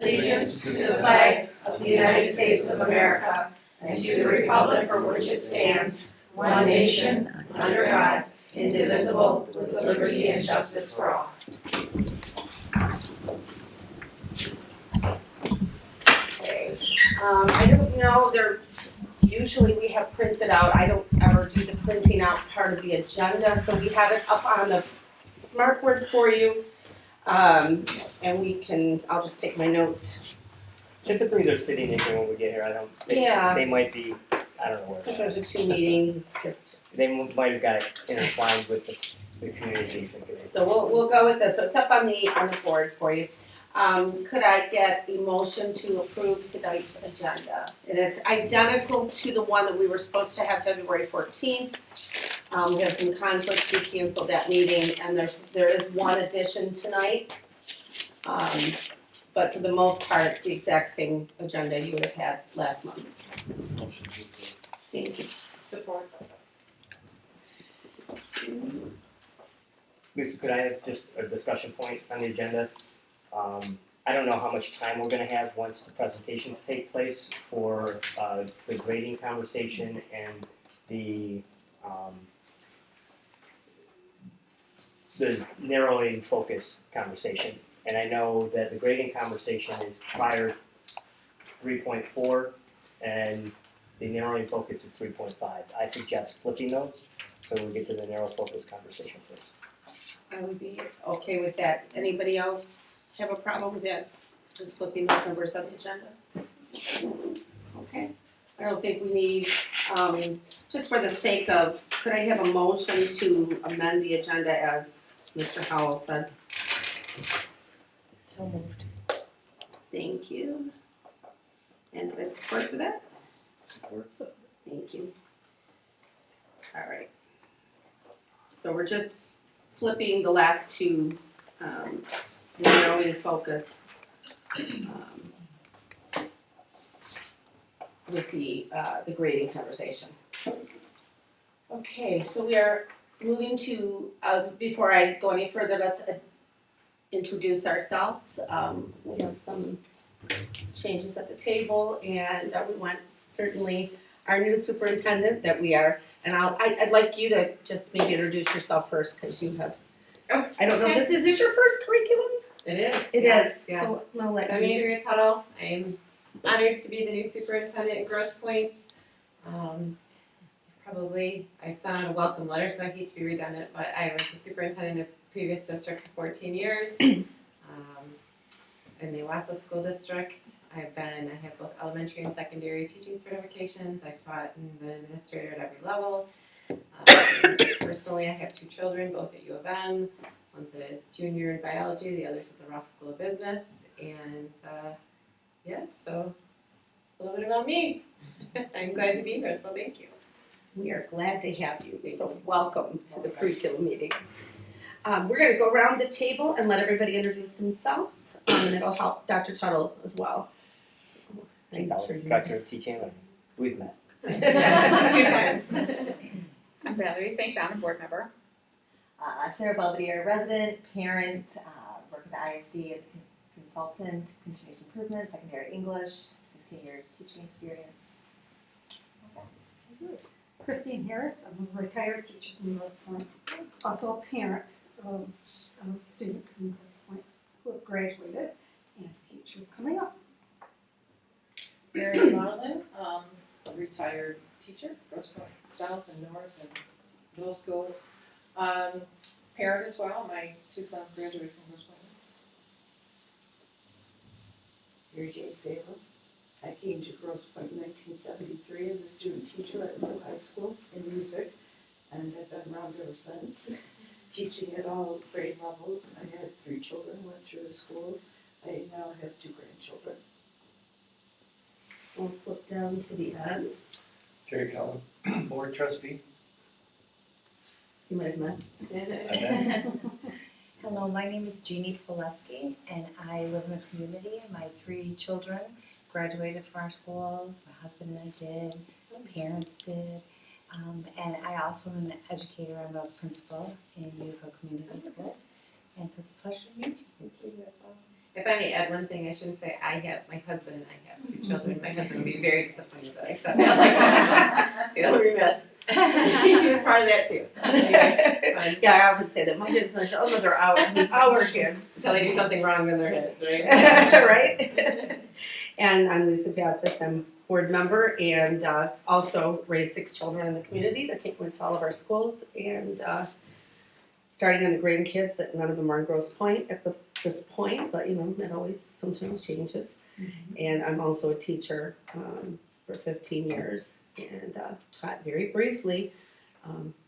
Allegiance to the flag of the United States of America and to the republic for which it stands, one nation, under God, indivisible, with liberty and justice for all. Okay. I don't know, usually we have printed out, I don't ever do the printing out part of the agenda, so we have it up on the smartboard for you. And I'll just take my notes. Typically they're sitting in here when we get here. They might be, I don't know where. Because those are 2 meetings, They might have got it intertwined with the communities and committees. So we'll go with this. So it's up on the board for you. Could I get a motion to approve tonight's agenda? It is identical to the one that we were supposed to have February 14th. We have some conflicts, we canceled that meeting, and there is one addition tonight. But for the most part, it's the exact same agenda you would have had last month. Motion to approve. Thank you. Support. Lisa, could I have just a discussion point on the agenda? I don't know how much time we're gonna have once the presentations take place for the grading conversation and the narrowing focus conversation. And I know that the grading conversation is prior 3.4 and the narrowing focus is 3.5. I suggest flipping those so we'll get to the narrow focus conversation first. I would be okay with that. Anybody else have a problem with that? Just flipping those numbers on the agenda? Okay. I don't think we need, just for the sake of, could I have a motion to amend the agenda as Mr. Howell said? So moved. Thank you. And do I have support for that? Support. Thank you. All right. So we're just flipping the last two, narrowing focus with the grading conversation. Okay, so we are moving to, before I go any further, let's introduce ourselves. We have some changes at the table, and we want certainly our new superintendent that we are, and I'd like you to just maybe introduce yourself first, because you have, I don't know, is this your first curriculum? It is. It yes, is. Yes. So I'm gonna let I'm you. Andrea Tuttle. I'm honored to be the new superintendent at Grosse Pointe. I sent out a welcome letter, so I hate to be redundant, but I was the superintendent of previous district for 14 years. In the Owasso School District, I have both elementary and secondary teaching certifications. I've taught and been an administrator at every level. Personally, I have 2 children, both at U of M. One's a junior in biology, the other's at the Ross School of Business. And so a little bit about me. I'm glad to be here, so thank you. We are glad to have you, so welcome to the curriculum meeting. We're gonna go around the table and let everybody introduce themselves, and it'll help Dr. Tuttle as well. So, I'm sure you Director of Teaching and Learning. We've met. A few times. I'm Valarie St. John, a board member. Sarah Belevedere, resident, parent, work at the ISD as a consultant, continuous improvement, secondary English, 16 years teaching experience. Christine Harris, I'm a retired teacher from Grosse Pointe, also a parent of students from Grosse Pointe who have graduated and future coming up. Marianne Modlin, a retired teacher, Grosse Pointe South and North and middle schools. Parent as well, my 2 sons graduated from Grosse Pointe. Mary Jane Failla. I came to Grosse Pointe in 1973 as a student teacher at Middle High School in music, and I've been around ever since, teaching at all grade levels. I had 3 children, went through the schools. I now have 2 grandchildren. We'll flip down to the end. Jerry Collins, board trustee. You might have met. Hello, my name is Jeannie, Polesky, and I live in the community. My 3 children graduated from our schools. My husband and I did. My parents did. And I also am an educator. I'm a principal in Utica Community Schools. And so it's a pleasure to meet you. Thank you. If I may add one thing, I shouldn't say I have, my husband and I have 2 children. My husband would be very disappointed that I said that. Feel remiss. He was part of that too. So anyway, it's fine. Yeah, I often say that. My kids, I say, oh no, they're our kids. Until they do something wrong, then they're his, right? Right? And I'm Lisa Baptist, I'm board member and also raised 6 children in the community that went to all of our schools and starting on the grandkids that none of them are in Grosse Pointe at this point, but you know, that always sometimes changes. And I'm also a teacher for 15 years and taught very briefly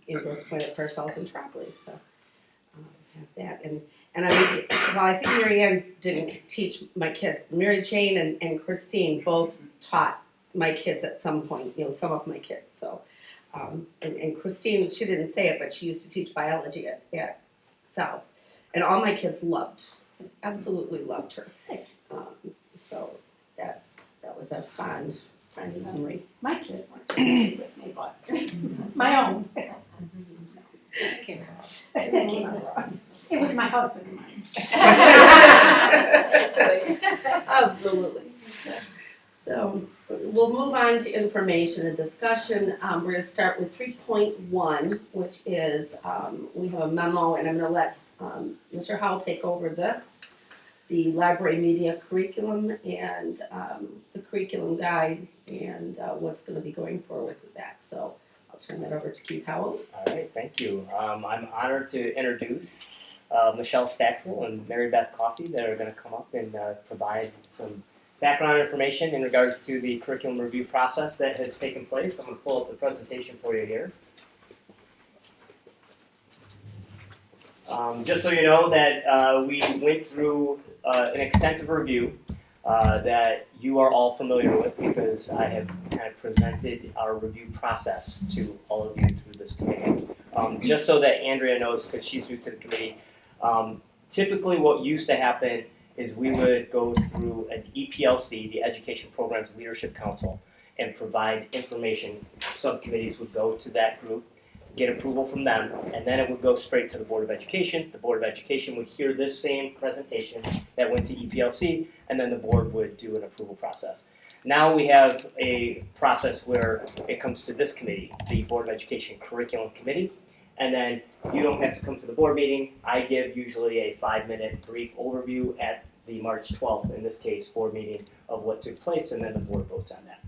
in Grosse Pointe at Parcells and Tropoli, so have that. And I think Marianne didn't teach my kids. Mary Jane and Christine both taught my kids at some point, you know, some of my kids. So, and Christine, she didn't say it, but she used to teach biology at South. And all my kids absolutely loved her. So that was a fond memory. My kids weren't with me, but my own. That came out. That came out wrong. It was my husband and mine. Absolutely. So we'll move on to information and discussion. We're going to start with 3.1, which is we have a memo, and I'm going to let Mr. Howell take over this, the library media curriculum and the curriculum guide and what's going to be going forward with that. So I'll turn that over to Keith Howell. All right, thank you. I'm honored to introduce Michelle Stackpole and Mary Beth Coffey that are going to come up and provide some background information in regards to the curriculum review process that has taken place. I'm going to pull up the presentation for you here. Just so you know that we went through an extensive review that you are all familiar with because I have kind of presented our review process to all of you through this committee. Just so that Andrea knows, because she's new to the committee, typically what used to happen is we would go through an EPLC, the Education Programs Leadership Council, and provide information. Subcommittees would go to that group, get approval from them, and then it would go straight to the Board of Education. The Board of Education would hear this same presentation that went to EPLC, and then the board would do an approval process. Now we have a process where it comes to this committee, the Board of Education Curriculum Committee, and then you don't have to come to the board meeting. I give usually a 5-minute brief overview at the March 12th, in this case, board meeting of what took place, and then the board votes on that.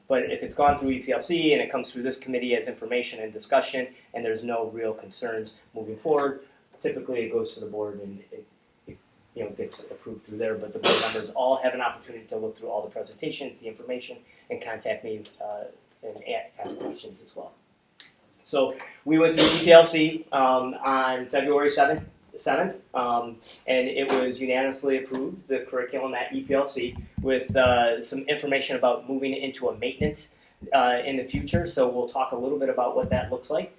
But if it's gone through EPLC and it comes through this committee as information and discussion, and there's no real concerns moving forward, typically it goes to the board and it gets approved through there. But the board members all have an opportunity to look through all the presentations, the information, and contact me and ask questions as well. So we went through EPLC on February 7th, and it was unanimously approved, the curriculum at EPLC, with some information about moving it into a maintenance in the future. So we'll talk a little bit about what that looks like,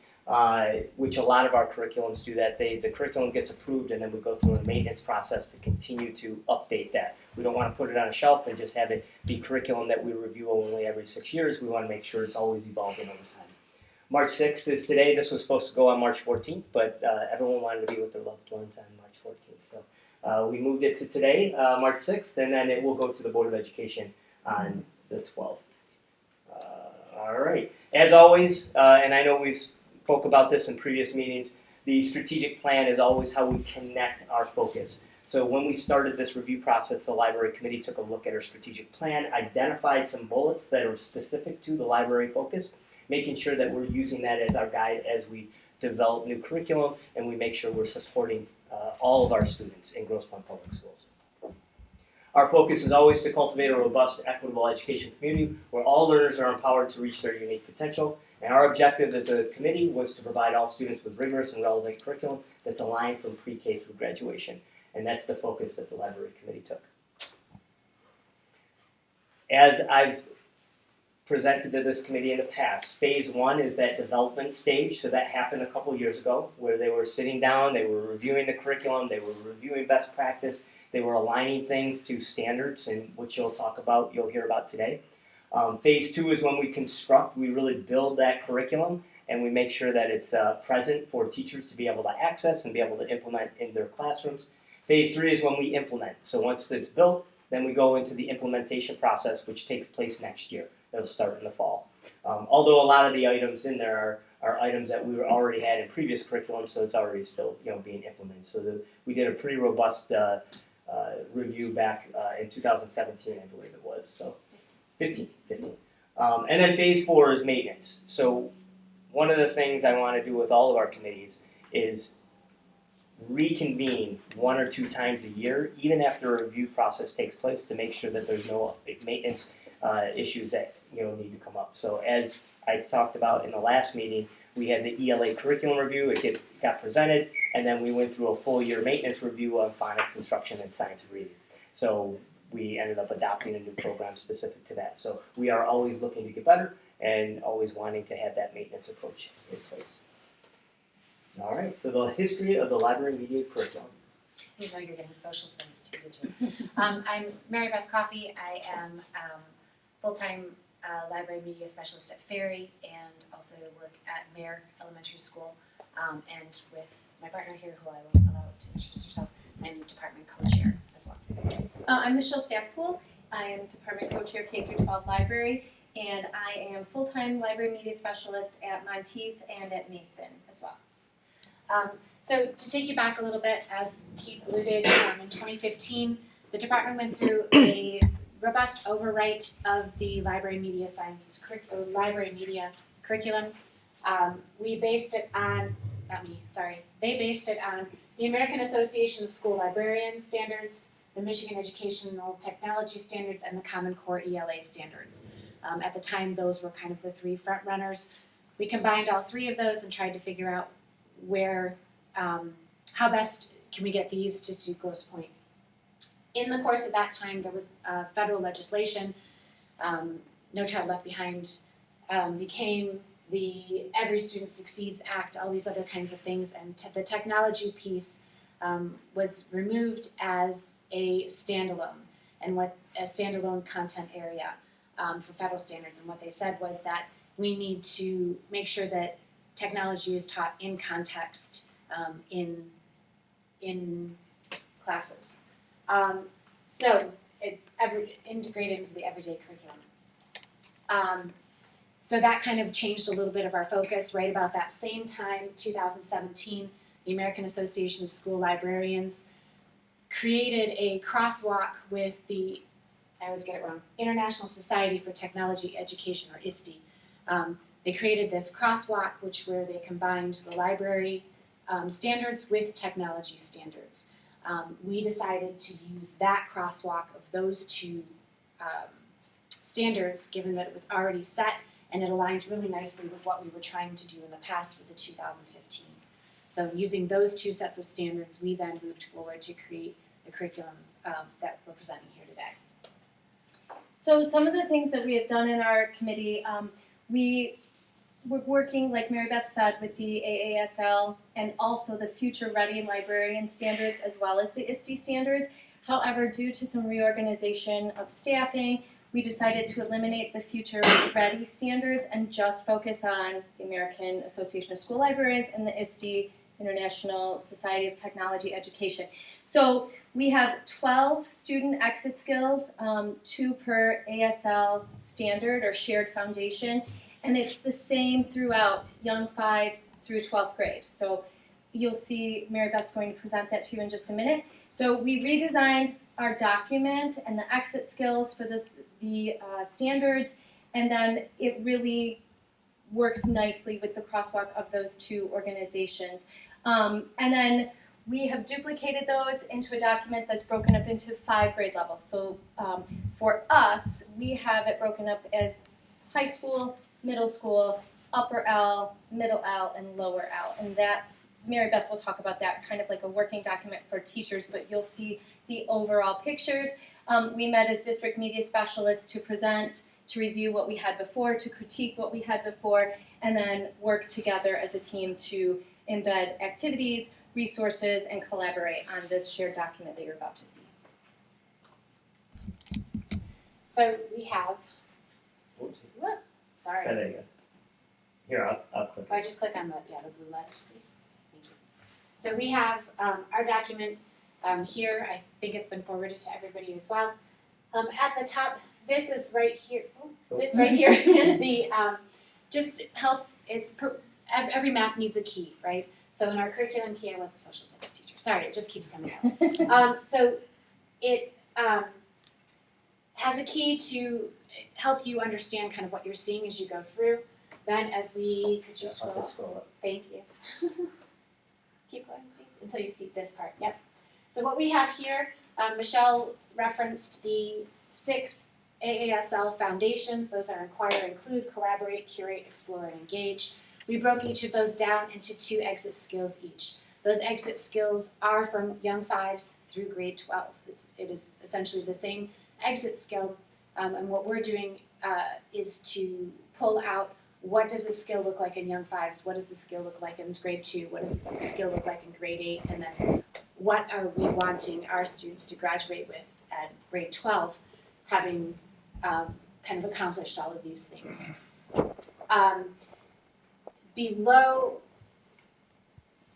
which a lot of our curriculums do that. The curriculum gets approved, and then we go through a maintenance process to continue to update that. We don't want to put it on a shelf and just have it be curriculum that we review only every 6 years. We want to make sure it's always evolving over time. March 6th is today. This was supposed to go on March 14th, but everyone wanted to be with their loved ones on March 14th. So we moved it to today, March 6th, and then it will go to the Board of Education on the 12th. All right. As always, and I know we've spoke about this in previous meetings, the strategic plan is always how we connect our focus. So when we started this review process, the library committee took a look at our strategic plan, identified some bullets that are specific to the library focus, making sure that we're using that as our guide as we develop new curriculum and we make sure we're supporting all of our students in Grosse Pointe Public Schools. Our focus is always to cultivate a robust, equitable education community where all learners are empowered to reach their unique potential. And our objective as a committee was to provide all students with rigorous and relevant curriculum that's aligned from pre-K through graduation. And that's the focus that the library committee took. As I've presented to this committee in the past, phase 1 is that development stage. So that happened a couple years ago where they were sitting down, they were reviewing the curriculum, they were reviewing best practice, they were aligning things to standards, and which you'll hear about today. Phase 2 is when we construct, we really build that curriculum and we make sure that it's present for teachers to be able to access and be able to implement in their classrooms. Phase 3 is when we implement. So once it's built, then we go into the implementation process, which takes place next year. It'll start in the fall. Although a lot of the items in there are items that we already had in previous curriculum, so it's already still being implemented. So we did a pretty robust review back in 2017, I believe it was. So 15. And then phase 4 is maintenance. So one of the things I want to do with all of our committees is reconvene 1 or 2 times a year, even after a review process takes place, to make sure that there's no maintenance issues that need to come up. So as I talked about in the last meeting, we had the ELA curriculum review. It got presented, and then we went through a full year maintenance review of phonics instruction and science reading. So we ended up adopting a new program specific to that. So we are always looking to get better and always wanting to have that maintenance approach in place. All right, so the history of the library media curriculum. You know you're getting social sims too, did you? I'm Mary Beth Coffey. I am full-time library media specialist at Ferry and also work at Mare Elementary School. And with my partner here, who I will allow to introduce herself, I'm department co-chair as well. I'm Michelle Stackpool. I am department co-chair K-12 library, and I am full-time library media specialist at Monteith and at Mason as well. So to take you back a little bit, as Keith alluded, in 2015, the department went through a robust overwrite of the library media sciences library media curriculum. They based it on the American Association of School Librarians standards, the Michigan Educational Technology standards, and the Common Core ELA standards. At the time, those were kind of the 3 front runners. We combined all 3 of those and tried to figure out how best can we get these to suit Grosse Pointe. In the course of that time, there was federal legislation. No Child Left Behind became the Every Student Succeeds Act, all these other kinds of things, and the technology piece was removed as a standalone, and what a standalone content area for federal standards. And what they said was that we need to make sure that technology is taught in context in classes. So it's integrated into the everyday curriculum. So that kind of changed a little bit of our focus. Right about that same time, 2017, the American Association of School Librarians created a crosswalk with the, I always get it wrong, International Society for Technology Education, or ISTE. They created this crosswalk where they combined the library standards with technology standards. We decided to use that crosswalk of those 2 standards, given that it was already set, and it aligned really nicely with what we were trying to do in the past with the 2015. So using those 2 sets of standards, we then moved forward to create the curriculum that we're presenting here today. So some of the things that we have done in our committee, we're working, like Mary Beth said, with the AASL and also the Future Ready librarian standards as well as the ISTE standards. However, due to some reorganization of staffing, we decided to eliminate the Future Ready standards and just focus on the American Association of School Librarians and the ISTE, International Society of Technology Education. So we have 12 student exit skills, 2 per ASL standard or shared foundation, and it's the same throughout young 5s through 12th grade. So you'll see Mary Beth's going to present that to you in just a minute. So we redesigned our document and the exit skills for the standards, and then it really works nicely with the crosswalk of those 2 organizations. And then we have duplicated those into a document that's broken up into 5 grade levels. So for us, we have it broken up as high school, middle school, upper L, middle L, and lower L. And that's, Mary Beth will talk about that, kind of like a working document for teachers, but you'll see the overall pictures. We met as district media specialists to present, to review what we had before, to critique what we had before, and then work together as a team to embed activities, resources, and collaborate on this shared document that you're about to see. So we have, Whoops. sorry. There you go. Here, I'll click. Or just click on the blue letters, please. Thank you. So we have our document here. I think it's been forwarded to everybody as well. At the top, this is right here. This right here is the just helps. Every map needs a key, right? So in our curriculum key, I was a social studies teacher. Sorry, it just keeps coming out. So it has a key to help you understand kind of what you're seeing as you go through. Then as could you I'll scroll just up? scroll up. Thank you. Keep going, please, until you see this part. Yep. So what we have here, Michelle referenced the 6 AASL foundations. Those are inquire, include, collaborate, curate, explore, and engage. We broke each of those down into 2 exit skills each. Those exit skills are from young 5s through grade 12. It is essentially the same exit skill, and what we're doing is to pull out what does the skill look like in young 5s, what does the skill look like in grade 2, what does the skill look like in grade 8, and then what are we wanting our students to graduate with at grade 12, having kind of accomplished all of these things.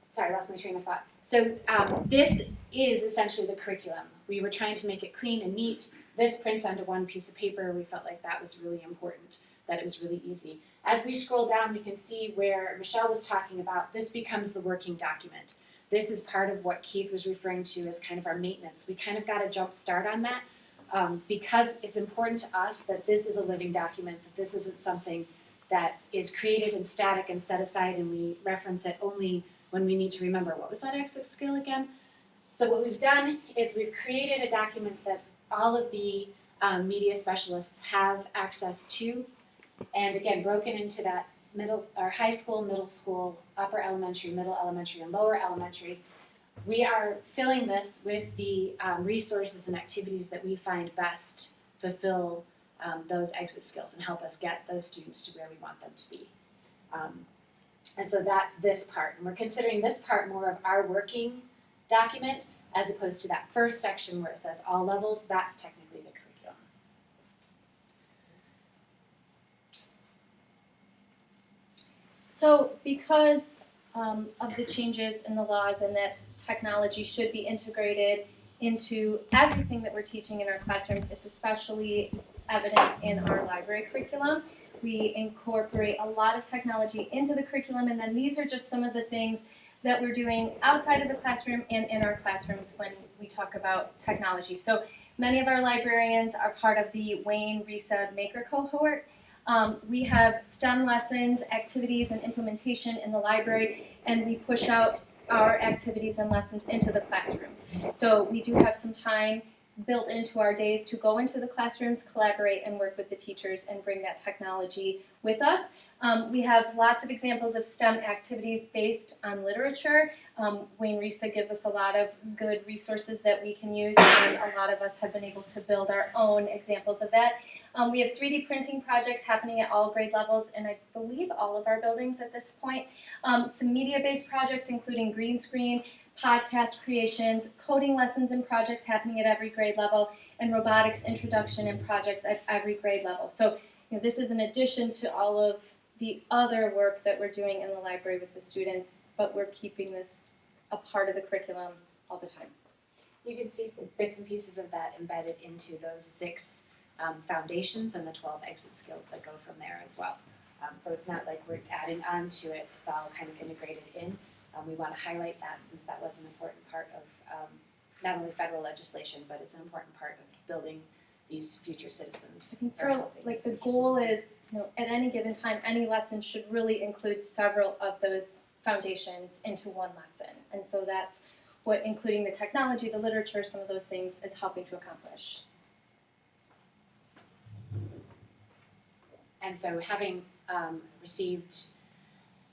Sorry, I lost my train of thought. So this is essentially the curriculum. We were trying to make it clean and neat. This prints onto one piece of paper. We felt like that was really important, that it was really easy. As we scroll down, we can see where Michelle was talking about this becomes the working document. This is part of what Keith was referring to as kind of our maintenance. We kind of got a jump start on that because it's important to us that this is a living document, that this isn't something that is created and static and set aside and we reference it only when we need to remember what was that exit skill again. So what we've done is we've created a document that all of the media specialists have access to, and again broken into that high school, middle school, upper elementary, middle elementary, and lower elementary. We are filling this with the resources and activities that we find best fulfill those exit skills and help us get those students to where we want them to be. And so that's this part. And we're considering this part more of our working document as opposed to that first section where it says all levels. That's technically the curriculum. So because of the changes in the laws and that technology should be integrated into everything that we're teaching in our classrooms, it's especially evident in our library curriculum. We incorporate a lot of technology into the curriculum, and then these are just some of the things that we're doing outside of the classroom and in our classrooms when we talk about technology. So many of our librarians are part of the Wayne Risa Maker cohort. We have STEM lessons, activities, and implementation in the library, and we push out our activities and lessons into the classrooms. So we do have some time built into our days to go into the classrooms, collaborate, and work with the teachers and bring that technology with us. We have lots of examples of STEM activities based on literature. Wayne Risa gives us a lot of good resources that we can use, and a lot of us have been able to build our own examples of that. We have 3D printing projects happening at all grade levels, and I believe all of our buildings at this point. Some media-based projects including green screen, podcast creations, coding lessons and projects happening at every grade level, and robotics introduction and projects at every grade level. So this is in addition to all of the other work that we're doing in the library with the students, but we're keeping this a part of the curriculum all the time. You can see bits and pieces of that embedded into those 6 foundations and the 12 exit skills that go from there as well. So it's not like we're adding on to it, it's all kind of integrated in. We want to highlight that since that was an important part of not only federal legislation, but it's an important part of building these future citizens. I think the goal is, at any given time, any lesson should really include several of those foundations into one lesson. And so that's what including the technology, the literature, some of those things is helping to accomplish. And so having received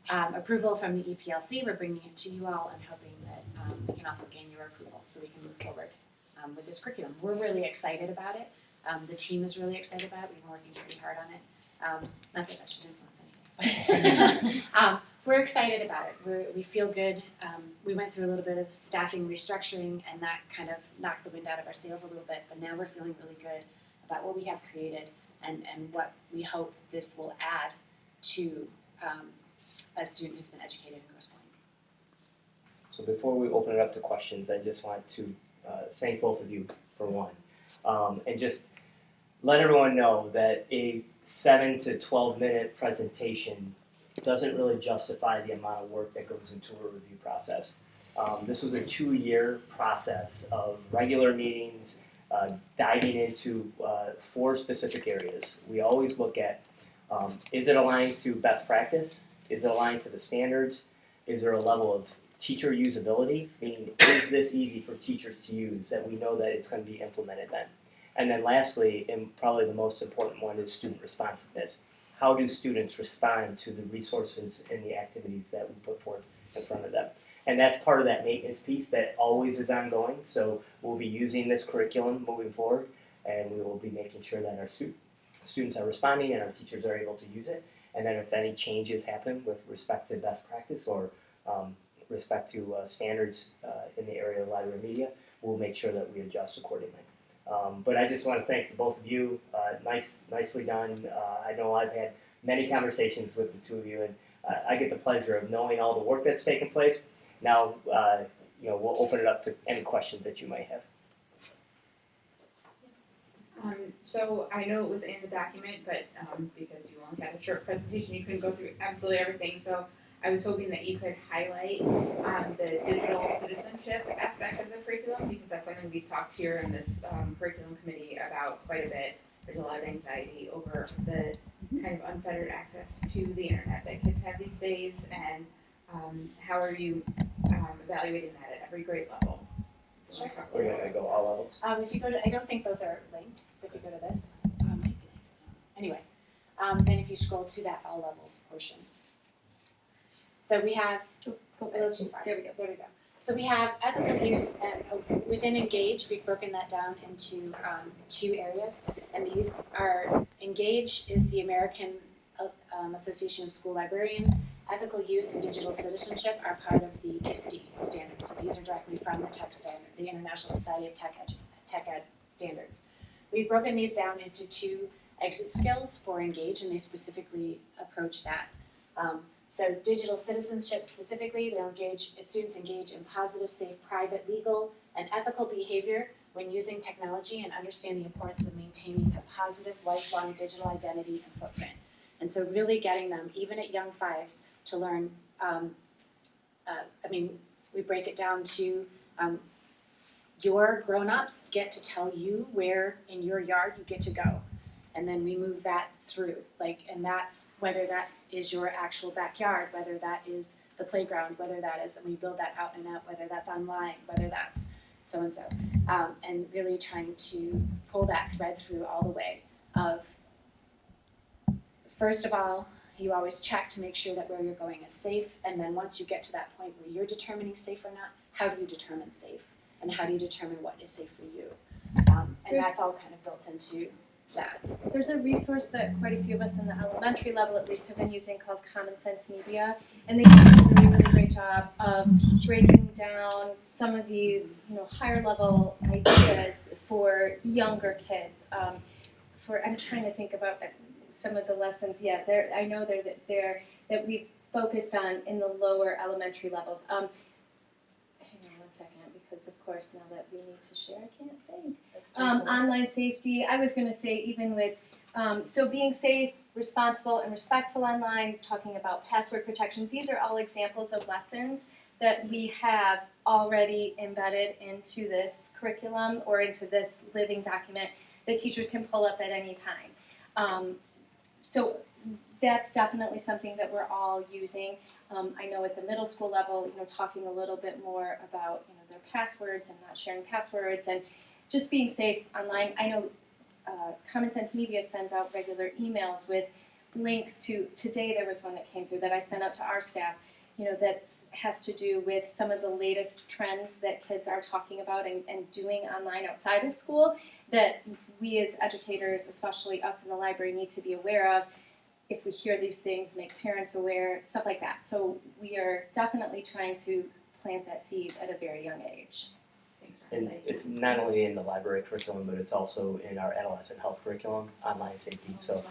approval from the EPLC, we're bringing it to you all and hoping that we can also gain your approval so we can move forward with this curriculum. We're really excited about it. The team is really excited about it. We've been working pretty hard on it. Not that should influence anything. We're excited about it. We feel good. We went through a little bit of staffing restructuring and that kind of knocked the wind out of our sails a little bit, but now we're feeling really good about what we have created and what we hope this will add to a student who's been educated in Grosse Pointe. So before we open it up to questions, I just want to thank both of you for one. And just let everyone know that a 7 to 12 minute presentation doesn't really justify the amount of work that goes into a review process. This was a 2-year process of regular meetings, diving into 4 specific areas. We always look at, is it aligned to best practice? Is it aligned to the standards? Is there a level of teacher usability? Meaning, is this easy for teachers to use that we know that it's going to be implemented then? And then lastly, and probably the most important one, is student responsiveness. How do students respond to the resources and the activities that we put forth in front of them? And that's part of that maintenance piece that always is ongoing. So we'll be using this curriculum moving forward, and we will be making sure that our students are responding and our teachers are able to use it. And then if any changes happen with respect to best practice or respect to standards in the area of library media, we'll make sure that we adjust accordingly. But I just want to thank both of you. Nicely done. I know I've had many conversations with the two of you, and I get the pleasure of knowing all the work that's taken place. Now, we'll open it up to any questions that you might have. So I know it was in the document, but because you only had a short presentation, you couldn't go through absolutely everything. So I was hoping that you could highlight the digital citizenship aspect of the curriculum, because that's something we've talked here in this curriculum committee about quite a bit. There's a lot of anxiety over the kind of unfettered access to the internet that kids have these days, and how are you evaluating that at every grade level? Sure. We're going to go all levels. If you go to, I don't think those are linked, so if you go to this, might be linked. Anyway, then if you scroll to that all levels portion. So we have, a little too far. There we go. So we have ethical use, and within Engage, we've broken that down into 2 areas. And these are, Engage is the American Association of School Librarians. Ethical use and digital citizenship are part of the ISTE standards. So these are directly from the TEC standard, the International Society of Tech Ed standards. We've broken these down into 2 exit skills for Engage, and they specifically approach that. So digital citizenship specifically, students engage in positive, safe, private, legal, and ethical behavior when using technology and understand the importance of maintaining a positive, lifelong digital identity and footprint. And so really getting them, even at young 5s, to learn, we break it down to your grown-ups get to tell you where in your yard you get to go. And then we move that through, and that's whether that is your actual backyard, whether that is the playground, whether that is, and we build that out and out, whether that's online, whether that's so-and-so. And really trying to pull that thread through all the way of, first of all, you always check to make sure that where you're going is safe, and then once you get to that point where you're determining safe or not, how do you determine safe? And how do you determine what is safe for you? And that's all kind of built into that. There's a resource that quite a few of us in the elementary level at least have been using called Common Sense Media, and they do a really great job of breaking down some of these, higher level ideas for younger kids. I'm trying to think about some of the lessons. Yeah, I know that we focused on in the lower elementary levels. Hang on 1 second, because of course now that we need to share, I can't think. Online safety. I was going to say even with being safe, responsible, and respectful online. Talking about password protection. These are all examples of lessons that we have already embedded into this curriculum or into this living document that teachers can pull up at any time. So that's definitely something that we're all using. I know at the middle school level, talking a little bit more about their passwords and not sharing passwords and just being safe online. I know Common Sense Media sends out regular emails with links to. Today there was one that came through that I sent out to our staff. That has to do with some of the latest trends that kids are talking about and doing online outside of school that we as educators, especially us in the library, need to be aware of. If we hear these things, make parents aware, stuff like that. So we are definitely trying to plant that seed at a very young age. Thanks, And it's not only in the library curriculum, but it's also in our adolescent health curriculum, online safety. So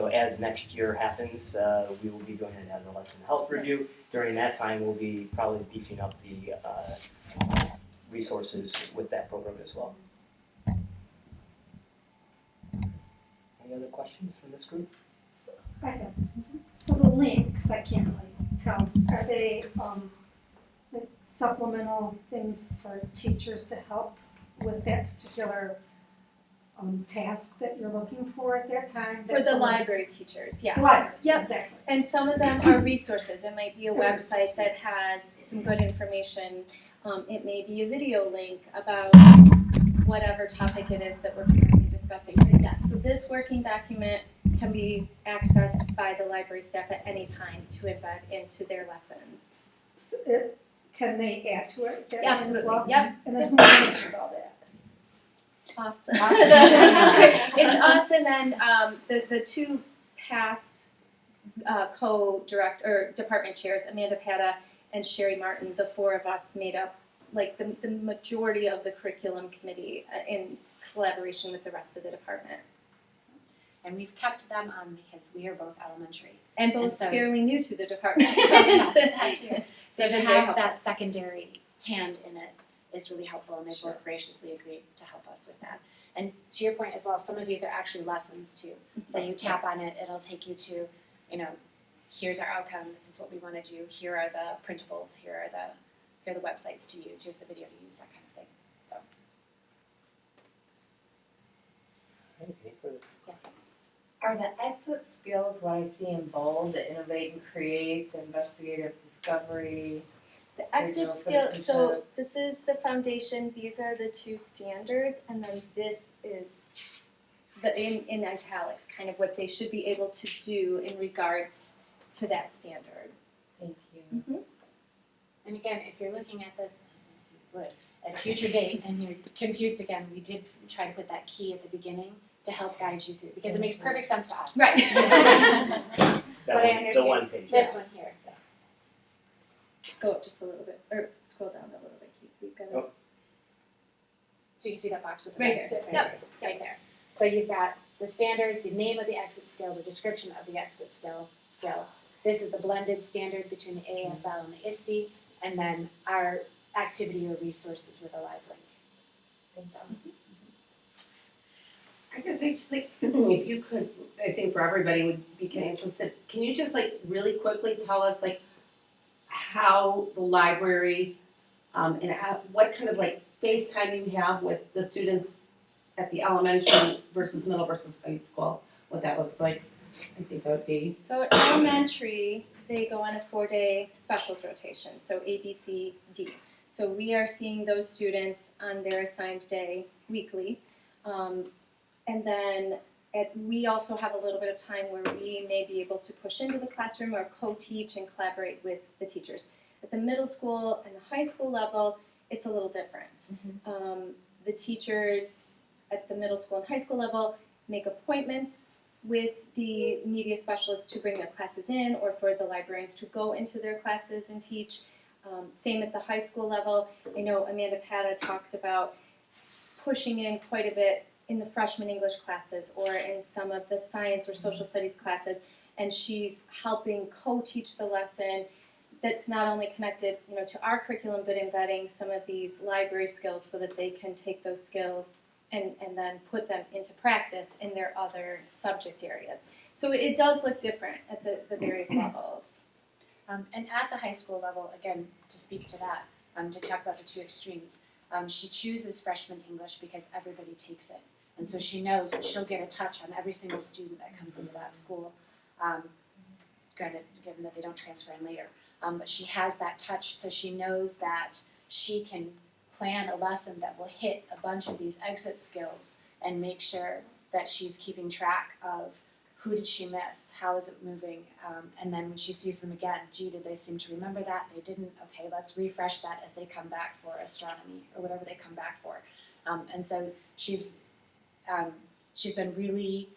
as next year happens, we will be doing an adolescent health review. During that time, we'll be probably beefing up the resources with that program as well. Any other questions from this group? So, I have, so the links, I can't really tell, are they, like supplemental things for teachers to help with that particular, task that you're looking for at that time? For the library teachers, yes. Right, Yep. exactly. And some of them are resources. It might be a website that has some good information. It may be a video link about whatever topic it is that we're currently discussing. But yes, so this working document can be accessed by the library staff at any time to embed into their lessons. So can they add to it that as Absolutely, well? yep. And then who manages all that? Awesome. It's us and then the two past department chairs, Amanda Pata and Sherry Martin, the four of us made up like the majority of the curriculum committee in collaboration with the rest of the department. And we've kept them on because we are both elementary. And both And so- fairly new to the department. Yes, that too. So They've to been very have helpful. that secondary hand in it is really helpful, and they both graciously agreed to help us with that. And to your point as well, some of these are actually lessons too. So you tap on it, it'll take you to, here's our outcome, this is what we want to do, here are the printables, here are the websites to use, here's the video to use, that kind of thing. So, Any further? yes. Are the exit skills what I see in bold, the innovate and create, the investigative discovery? The exit Original skill, so citizenship. this is the foundation, these are the two standards, and then this is in italics, kind of what they should be able to do in regards to that standard. Thank you. And again, if you're looking at this, if you would, at a future date and you're confused again, we did try to put that key at the beginning to help guide you through, because it makes perfect sense to us. Right. But I understand. The one page. This one here. Go up just a little bit, or scroll down a little bit, Keith, we've got Oh. So you can see that box with the Right red- here. right Yep. Right there. So you've got the standard, the name of the exit skill, the description of the exit skill. This is the blended standard between the ASL and the ISTE, and then our activity or resources with a live link. And so, I guess I just like, if you could, I think for everybody would be kind of interested, can you just like really quickly tell us like how the library, and what kind of like FaceTime you have with the students at the elementary versus middle versus high school, what that looks like? I think that would be. So at elementary, they go on a 4-day specials rotation, so A, B, C, D. So we are seeing those students on their assigned day weekly. And then we also have a little bit of time where we may be able to push into the classroom or co-teach and collaborate with the teachers. At the middle school and the high school level, it's a little different. The teachers at the middle school and high school level make appointments with the media specialists to bring their classes in, or for the librarians to go into their classes and teach. Same at the high school level. I know Amanda Pata talked about pushing in quite a bit in the freshman English classes or in some of the science or social studies classes, and she's helping co-teach the lesson that's not only connected, to our curriculum, but embedding some of these library skills so that they can take those skills and then put them into practice in their other subject areas. So it does look different at the various levels. and at the high school level, again, to speak to that, to talk about the two extremes, she chooses freshman English because everybody takes it. And so she knows that she'll get a touch on every single student that comes into that school, granted, given that they don't transfer in later. But she has that touch, so she knows that she can plan a lesson that will hit a bunch of these exit skills and make sure that she's keeping track of who did she miss, how is it moving, and then when she sees them again, gee, did they seem to remember that? They didn't, okay, let's refresh that as they come back for astronomy or whatever they come back for. And so she's been really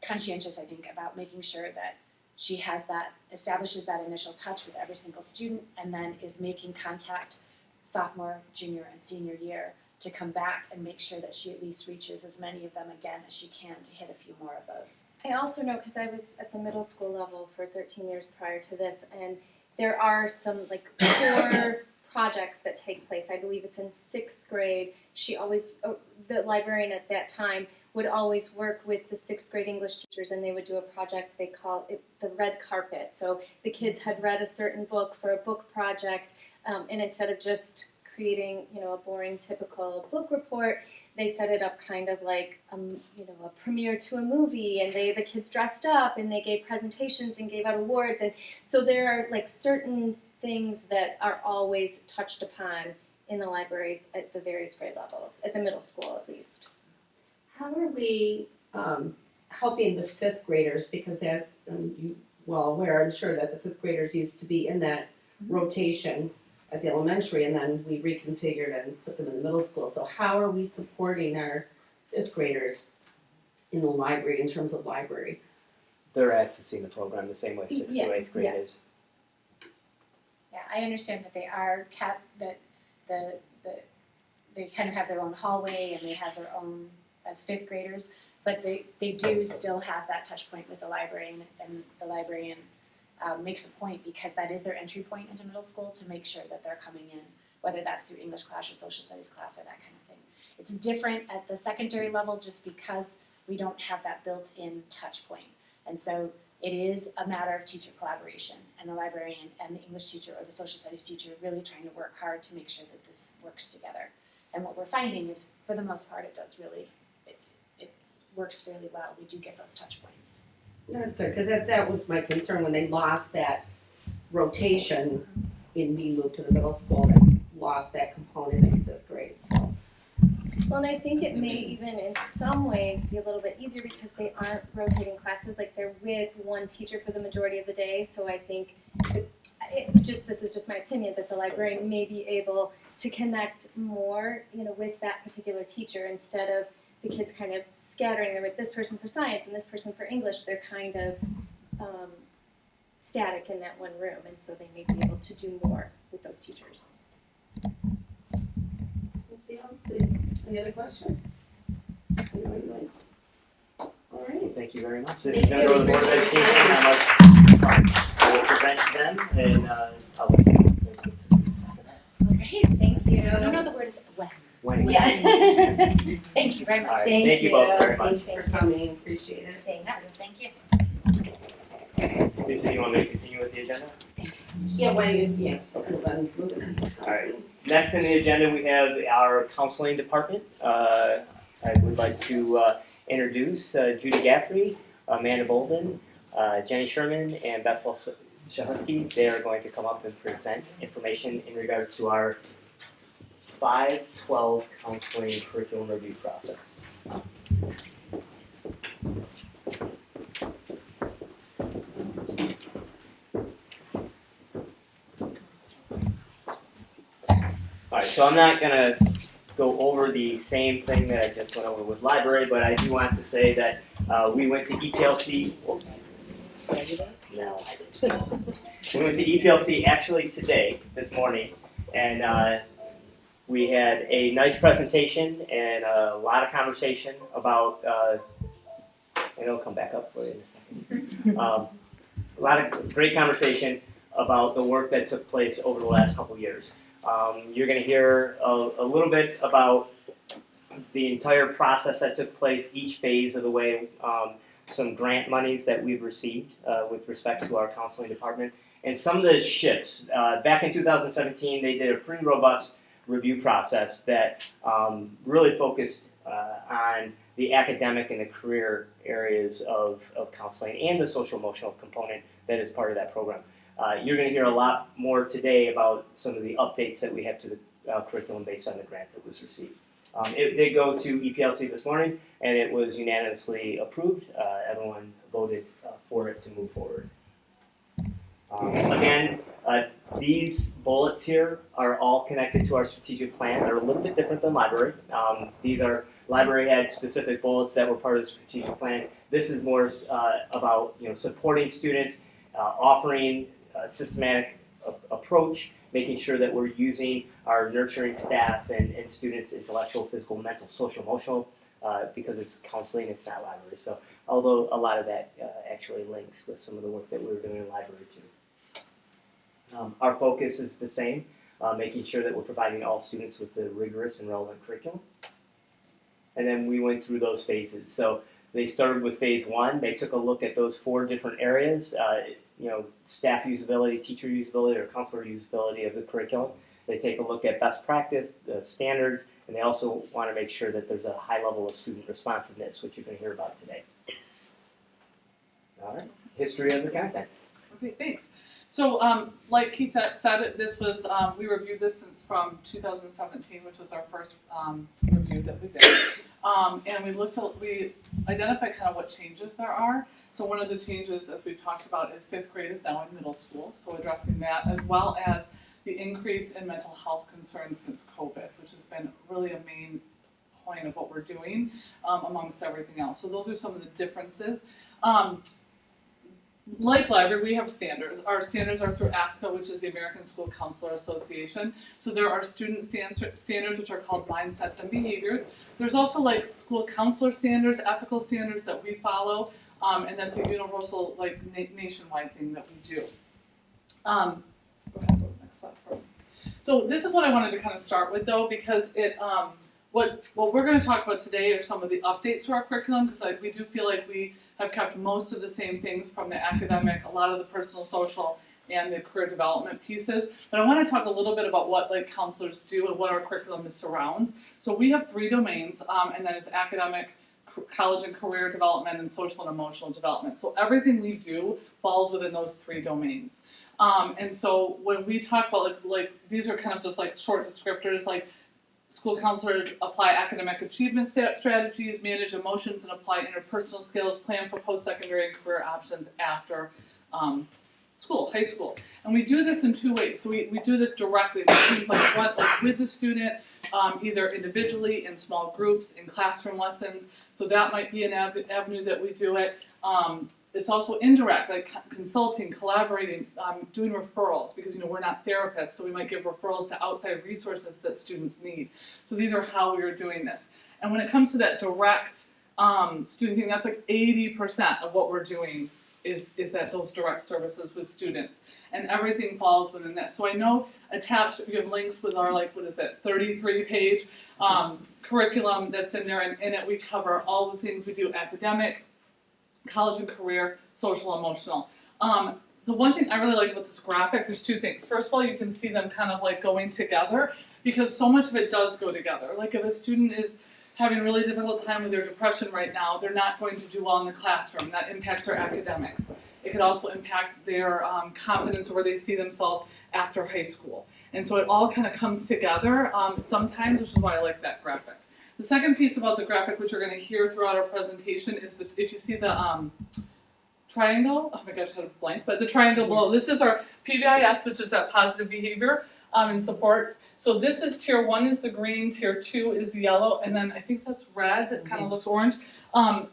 conscientious, I think, about making sure that she has that, establishes that initial touch with every single student, and then is making contact sophomore, junior, and senior year to come back and make sure that she at least reaches as many of them again as she can to hit a few more of those. I also know, because I was at the middle school level for 13 years prior to this, and there are some like core projects that take place. I believe it's in 6th grade. She always, the librarian at that time would always work with the 6th grade English teachers, and they would do a project they call it the red carpet. So the kids had read a certain book for a book project, and instead of just creating, a boring typical book report, they set it up kind of like, a premiere to a movie, and the kids dressed up, and they gave presentations and gave out awards, and so there are like certain things that are always touched upon in the libraries at the various grade levels, at the middle school at least. How are we helping the 5th graders? Because as you well aware, I'm sure that the 5th graders used to be in that rotation at the elementary, and then we reconfigured and put them in the middle school. So how are we supporting our 5th graders in the library in terms of library? They're accessing the program the same way 6th to 8th grade is. Yeah, I understand that they are they kind of have their own hallway and they have their own as 5th graders, but they do still have that touch point with the librarian, and the librarian makes a point, because that is their entry point into middle school, to make sure that they're coming in, whether that's through English class or social studies class or that kind of thing. It's different at the secondary level just because we don't have that built-in touch point. And so it is a matter of teacher collaboration, and the librarian and the English teacher or the social studies teacher really trying to work hard to make sure that this works together. And what we're finding is, for the most part, it works really well. We do get those touch points. That's good, because that was my concern when they lost that rotation in being moved to the middle school. They lost that component in 5th grade. So. Well, and I think it may even in some ways be a little bit easier because they aren't rotating classes, like they're with one teacher for the majority of the day. So I think this is just my opinion, that the librarian may be able to connect more, with that particular teacher, instead of the kids kind of scattering. They're with this person for science and this person for English. They're kind of static in that one room, and so they may be able to do more with those teachers. Any other questions? Anybody? All right. Thank you very much. This is member of the Board of Education. I will present them, and I'll Okay, thank you. You know the word is when. Yeah. Thank you very much. Right. Thank you both very much. Thank you for coming. Appreciate it. Thank you. Lisa, you want me to continue with the agenda? Yeah, why don't you, moving on. All right. Next on the agenda, we have our counseling department. I would like to introduce Judy Gaffrey, Amanda Bolden, Jenny Sherman, and Beth Shahusky. They are going to come up and present information in regards to our 5-12 counseling curriculum review process. Alright, so I'm not going to go over the same thing that I just went over with library, but I do want to say that we went to EPLC. No. We went to EPLC actually today, this morning, and we had a nice presentation and a lot of conversation about, and it'll come back up for you in a second. A lot of great conversation about the work that took place over the last couple of years. You're going to hear a little bit about the entire process that took place, each phase of the way, some grant monies that we've received with respect to our counseling department, and some of the shifts. Back in 2017, they did a pretty robust review process that really focused on the academic and the career areas of counseling and the social emotional component that is part of that program. You're going to hear a lot more today about some of the updates that we have to the curriculum based on the grant that was received. It did go to EPLC this morning, and it was unanimously approved. Everyone voted for it to move forward. Again, these bullets here are all connected to our strategic plan. They're a little bit different than library. Library had specific bullets that were part of the strategic plan. This is more about supporting students, offering a systematic approach, making sure that we're using our nurturing staff and students' intellectual, physical, mental, social, emotional, because it's counseling, it's not library. So although a lot of that actually links with some of the work that we were doing in library too. Our focus is the same, making sure that we're providing all students with the rigorous and relevant curriculum. And then we went through those phases. So they started with phase 1. They took a look at those 4 different areas, staff usability, teacher usability, or counselor usability of the curriculum. They take a look at best practice, the standards, and they also want to make sure that there's a high level of student responsiveness, which you're going to hear about today. All right, history of the content. Okay, thanks. So, like Keith had said, this was we reviewed this since from 2017, which was our first review that we did, and we identified kind of what changes there are. So one of the changes, as we talked about, is 5th grade is now in middle school, so addressing that, as well as the increase in mental health concerns since COVID, which has been really a main point of what we're doing amongst everything else. So those are some of the differences. Like library, we have standards. Our standards are through ASCA, which is the American School Counselor Association. So there are student standards, which are called mindsets and behaviors. There's also like school counselor standards, ethical standards that we follow, and that's a universal, like nationwide thing that we do. Go ahead, go to the next slide first. So this is what I wanted to kind of start with, though, because it what we're going to talk about today are some of the updates to our curriculum, because we do feel like we have kept most of the same things from the academic, a lot of the personal, social, and the career development pieces. But I want to talk a little bit about what like counselors do and what our curriculum surrounds. So we have 3 domains, and then it's academic, college and career development, and social and emotional development. So everything we do falls within those 3 domains. And so when we talk about like these are kind of just like short descriptors, like school counselors apply academic achievement strategies, manage emotions, and apply interpersonal skills, plan for post-secondary and career options after school, high school. And we do this in 2 ways. So we do this directly, which means like with the student, either individually, in small groups, in classroom lessons. So that might be an avenue that we do it. It's also indirect, like consulting, collaborating, doing referrals, because we're not therapists, so we might give referrals to outside resources that students need. So these are how we are doing this. And when it comes to that direct student thing, that's like 80% of what we're doing is that those direct services with students. And everything falls within this. So I know attached, you have links with our 33-page curriculum that's in there, and in it we cover all the things we do: academic, college and career, social, emotional. The one thing I really like about this graphic, there's 2 things. First of all, you can see them kind of like going together, because so much of it does go together. Like if a student is having a really difficult time with their depression right now, they're not going to do well in the classroom. That impacts their academics. It could also impact their confidence or where they see themselves after high school. And so it all kind of comes together sometimes, which is why I like that graphic. The second piece about the graphic, which you're going to hear throughout our presentation, is that if you see the triangle, oh my gosh, I had a blank, but the triangle below, this is our PBIS, which is that positive behavior and supports. So this is tier 1 is the green, tier 2 is the yellow, and then I think that's red, that kind of looks orange.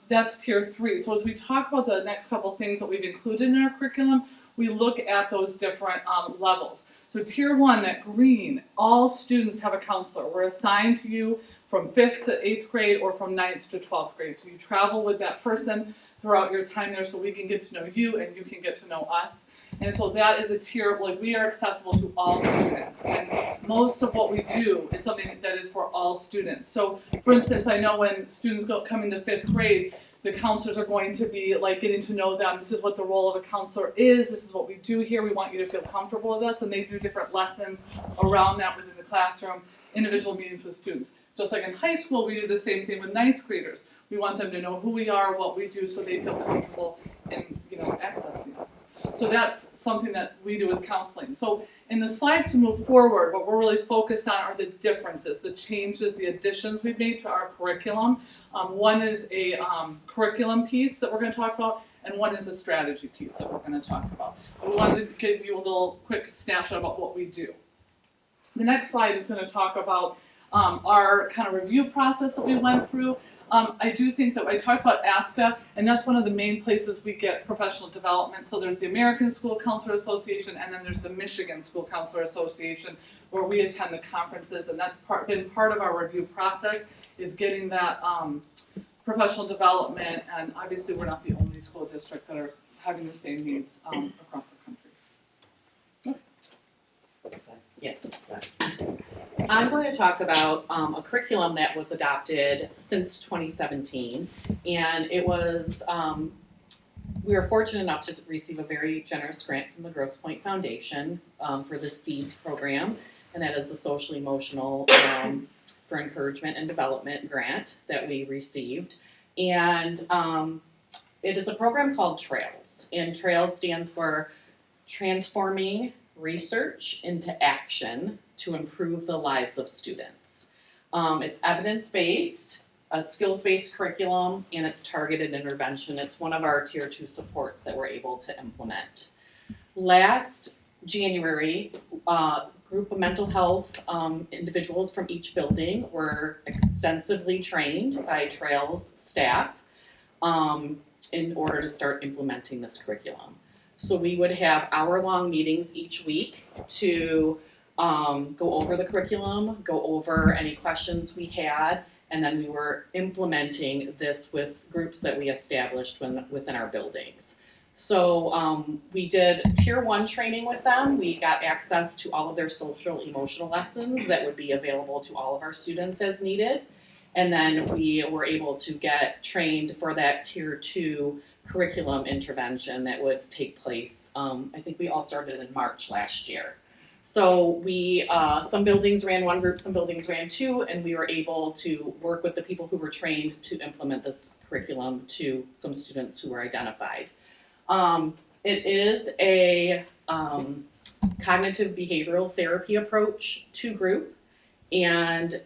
That's tier 3. So as we talk about the next couple things that we've included in our curriculum, we look at those different levels. So tier 1, that green, all students have a counselor. We're assigned to you from 5th to 8th grade or from 9th to 12th grade. So you travel with that person throughout your time there so we can get to know you and you can get to know us. And so that is a tier, like we are accessible to all students. And most of what we do is something that is for all students. So for instance, I know when students come into 5th grade, the counselors are going to be like getting to know them. This is what the role of a counselor is. This is what we do here. We want you to feel comfortable with us. And they do different lessons around that within the classroom, individual meetings with students. Just like in high school, we do the same thing with 9th graders. We want them to know who we are, what we do, so they feel comfortable in accessing us. So that's something that we do with counseling. So in the slides to move forward, what we're really focused on are the differences, the changes, the additions we've made to our curriculum. One is a curriculum piece that we're going to talk about, and one is a strategy piece that we're going to talk about. We wanted to give you a little quick snapshot about what we do. The next slide is going to talk about our kind of review process that we went through. I do think that I talked about ASCA, and that's one of the main places we get professional development. So there's the American School Counselor Association, and then there's the Michigan School Counselor Association, where we attend the conferences, and that's been part of our review process, is getting that professional development, and obviously we're not the only school district that are having the same needs across the country. Yes. I'm going to talk about a curriculum that was adopted since 2017, and it was, we were fortunate enough to receive a very generous grant from the Grosse Pointe Foundation for the SEEDS program, and that is the social emotional for encouragement and development grant that we received. And it is a program called TRAILS, and TRAILS stands for Transforming Research into Action to Improve the Lives of Students. It's evidence-based, a skills-based curriculum, and it's targeted intervention. It's one of our Tier 2 supports that we're able to implement. Last January, group of mental health individuals from each building were extensively trained by TRAILS staff in order to start implementing this curriculum. So we would have hour-long meetings each week to go over the curriculum, go over any questions we had, and then we were implementing this with groups that we established within our buildings. So we did Tier 1 training with them. We got access to all of their social emotional lessons that would be available to all of our students as needed. And then we were able to get trained for that Tier 2 curriculum intervention that would take place. I think we all started in March last year. So we, some buildings ran one group, some buildings ran two, and we were able to work with the people who were trained to implement this curriculum to some students who were identified. It is a cognitive behavioral therapy approach to group, and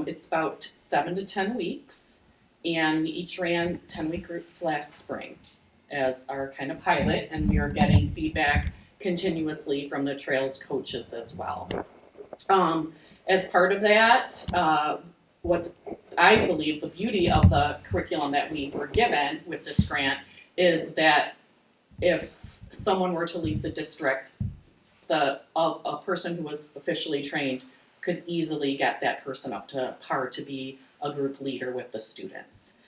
it's about 7 to 10 weeks, and we each ran 10-week groups last spring as our kind of pilot, and we are getting feedback continuously from the TRAILS coaches as well. As part of that, what's I believe the beauty of the curriculum that we were given with this grant is that if someone were to leave the district, a person who was officially trained could easily get that person up to par to be a group leader with the students.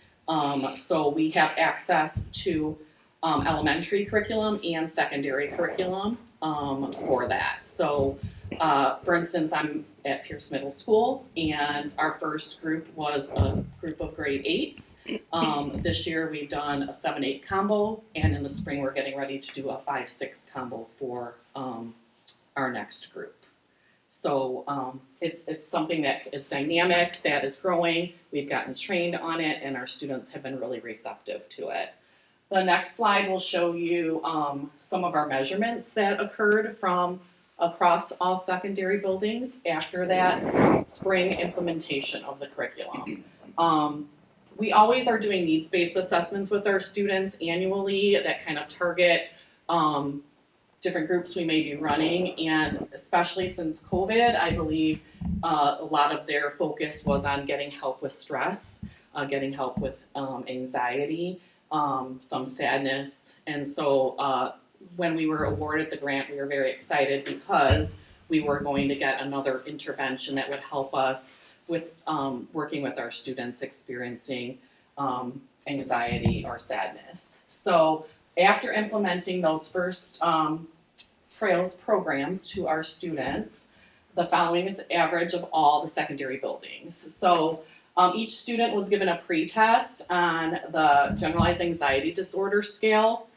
So we have access to elementary curriculum and secondary curriculum for that. So for instance, I'm at Pierce Middle School, and our first group was a group of grade 8s. This year we've done a 7-8 combo, and in the spring we're getting ready to do a 5-6 combo for our next group. So it's something that is dynamic, that is growing. We've gotten trained on it, and our students have been really receptive to it. The next slide will show you some of our measurements that occurred from across all secondary buildings after that spring implementation of the curriculum. We always are doing needs-based assessments with our students annually that kind of target different groups we may be running, and especially since COVID, I believe a lot of their focus was on getting help with stress, getting help with anxiety, some sadness, and so when we were awarded the grant, we were very excited because we were going to get another intervention that would help us with working with our students experiencing anxiety or sadness. So after implementing those first TRAILS programs to our students, the following is the average of all the secondary buildings. So each student was given a pre-test on the generalized anxiety disorder scale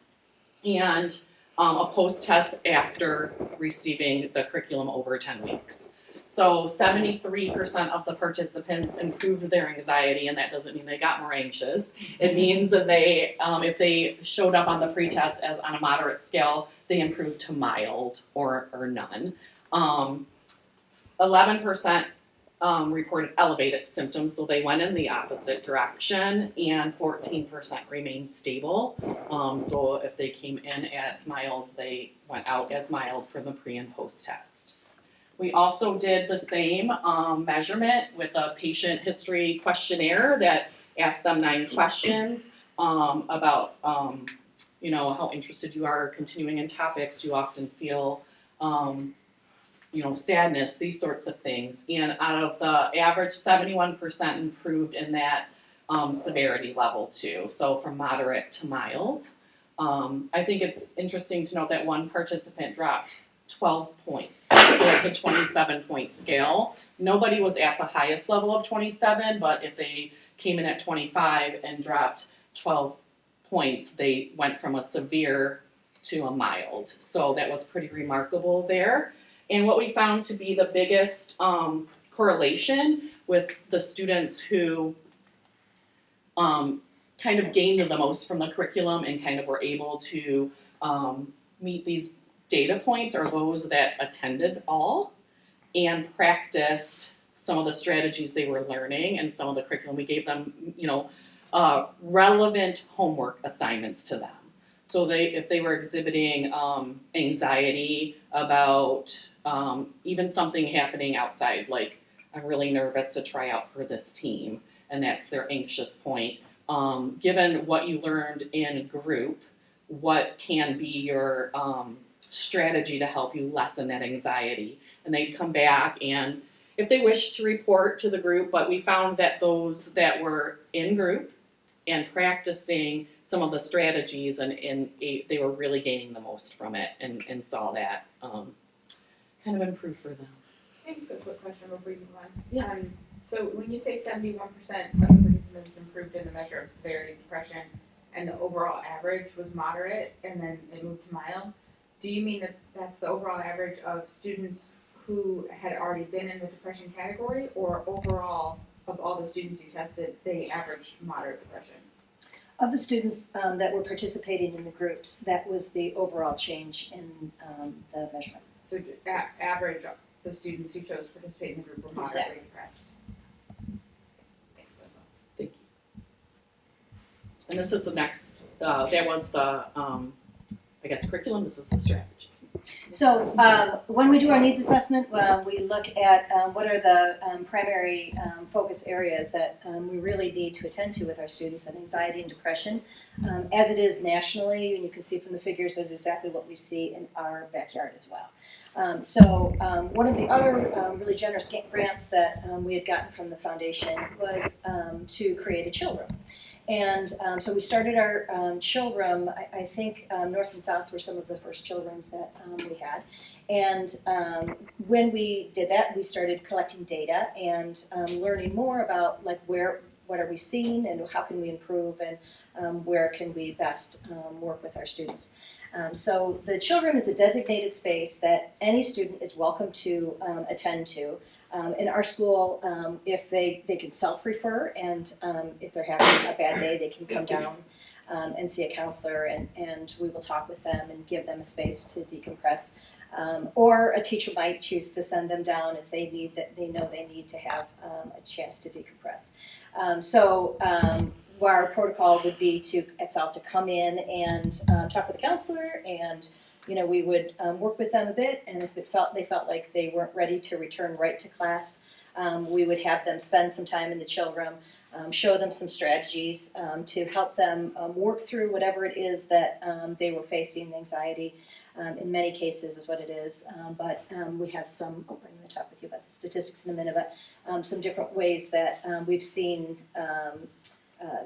and a post-test after receiving the curriculum over 10 weeks. So 73% of the participants improved their anxiety, and that doesn't mean they got more anxious. It means that they, if they showed up on the pretest as on a moderate scale, they improved to mild or none. 11% reported elevated symptoms, so they went in the opposite direction, and 14% remained stable. So if they came in at mild, they went out as mild for the pre and post test. We also did the same measurement with a patient history questionnaire that asked them 9 questions about how interested you are continuing in topics. Do you often feel sadness, these sorts of things. And out of the average, 71% improved in that severity level too, so from moderate to mild. I think it's interesting to note that one participant dropped 12 points, so it's a 27-point scale. Nobody was at the highest level of 27, but if they came in at 25 and dropped 12 points, they went from a severe to a mild. So that was pretty remarkable there. And what we found to be the biggest correlation with the students who kind of gained the most from the curriculum and kind of were able to meet these data points are those that attended all and practiced some of the strategies they were learning and some of the curriculum. We gave them, relevant homework assignments to them. So if they were exhibiting anxiety about even something happening outside, like I'm really nervous to try out for this team, and that's their anxious point. Given what you learned in group, what can be your strategy to help you lessen that anxiety? And they'd come back, and if they wished to report to the group, but we found that those that were in group and practicing some of the strategies, and they were really gaining the most from it, and saw that kind of improve for them. Can I ask a quick question before you move on? Yes. So when you say 71% of the participants improved in the measure of severity of depression, and the overall average was moderate, and then it moved to mild, do you mean that that's the overall average of students who had already been in the depression category, or overall of all the students you tested, they averaged moderate depression? Of the students that were participating in the groups, that was the overall change in the measurement. So average of the students who chose to participate in the group were moderately depressed. Thanks, that's all. Thank you. And this is the next, that was the, curriculum, this is the strategy. So when we do our needs assessment, we look at what are the primary focus areas that we really need to attend to with our students, and anxiety and depression. As it is nationally, and you can see from the figures, is exactly what we see in our backyard as well. One of the other really generous grants that we had gotten from the foundation was to create a chill room. And so we started our chill room. I think North and South were some of the first chill rooms that we had. And when we did that, we started collecting data and learning more about what are we seeing and how can we improve, and where can we best work with our students. So the chill room is a designated space that any student is welcome to attend to. In our school, if they can self-refer, and if they're having a bad day, they can come down and see a counselor, and we will talk with them and give them a space to decompress. Or a teacher might choose to send them down if they know they need to have a chance to decompress. Our protocol would be at South to come in and talk with the counselor, and we would work with them a bit, and if they felt like they weren't ready to return right to class, we would have them spend some time in the chill room, show them some strategies to help them work through whatever it is that they were facing. Anxiety, in many cases, is what it is, but we have some, I'm going to talk with you about the statistics in a minute, but some different ways that we've seen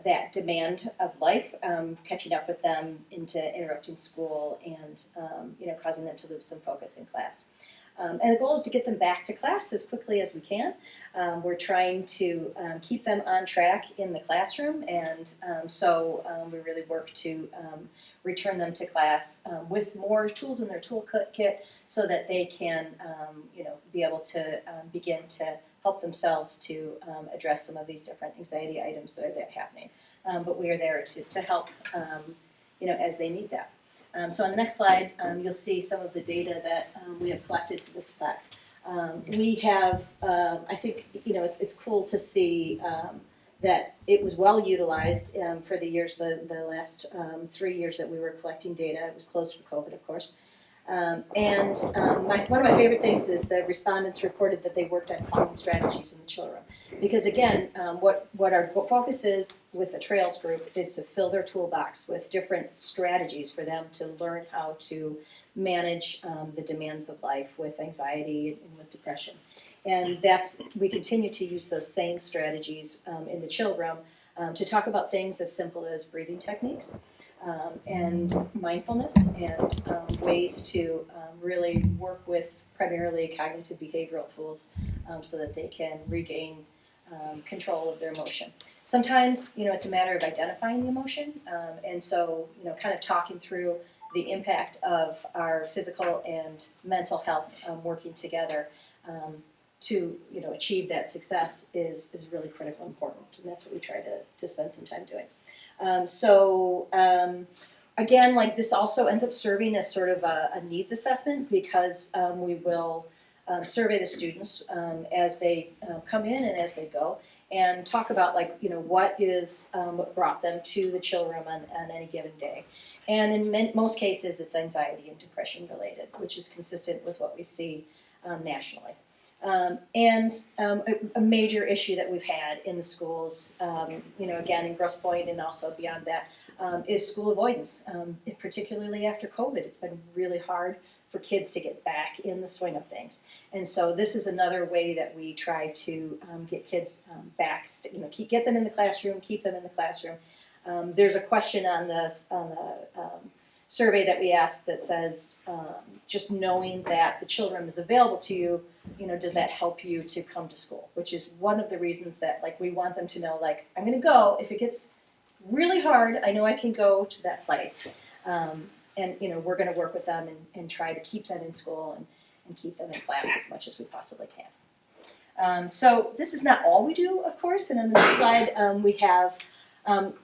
that demand of life, catching up with them into interrupting school and causing them to lose some focus in class. And the goal is to get them back to class as quickly as we can. We're trying to keep them on track in the classroom, and we really work to return them to class with more tools in their toolkit so that they can be able to begin to help themselves to address some of these different anxiety items that are happening. But we are there to help, as they need that. So on the next slide, you'll see some of the data that we have collected to this effect. We have, I think, it's cool to see that it was well utilized for the last 3 years that we were collecting data. It was closed for COVID, of course. One of my favorite things is the respondents reported that they worked on calming strategies in the chill room. Because again, what our focus is with the Trails group is to fill their toolbox with different strategies for them to learn how to manage the demands of life with anxiety and with depression. And we continue to use those same strategies in the chill room to talk about things as simple as breathing techniques. And mindfulness and ways to really work with primarily cognitive behavioral tools so that they can regain control of their emotion. Sometimes, it's a matter of identifying the emotion, and so, kind of talking through the impact of our physical and mental health working together to, achieve that success is really critical and important, and that's what we try to spend some time doing. Again, like this also ends up serving as sort of a needs assessment because we will survey the students as they come in and as they go and talk about what brought them to the chill room on any given day. And in most cases, it's anxiety and depression related, which is consistent with what we see nationally. A major issue that we've had in the schools, again in Grosse Pointe and also beyond that, is school avoidance. Particularly after COVID, it's been really hard for kids to get back in the swing of things. And so this is another way that we try to get kids back, get them in the classroom, keep them in the classroom. There's a question on the survey that we asked that says, just knowing that the chill room is available to you, does that help you to come to school? Which is one of the reasons that we want them to know, I'm gonna go, if it gets really hard, I know I can go to that place. And we're gonna work with them and try to keep them in school and keep them in class as much as we possibly can. So this is not all we do, of course, and on the next slide we have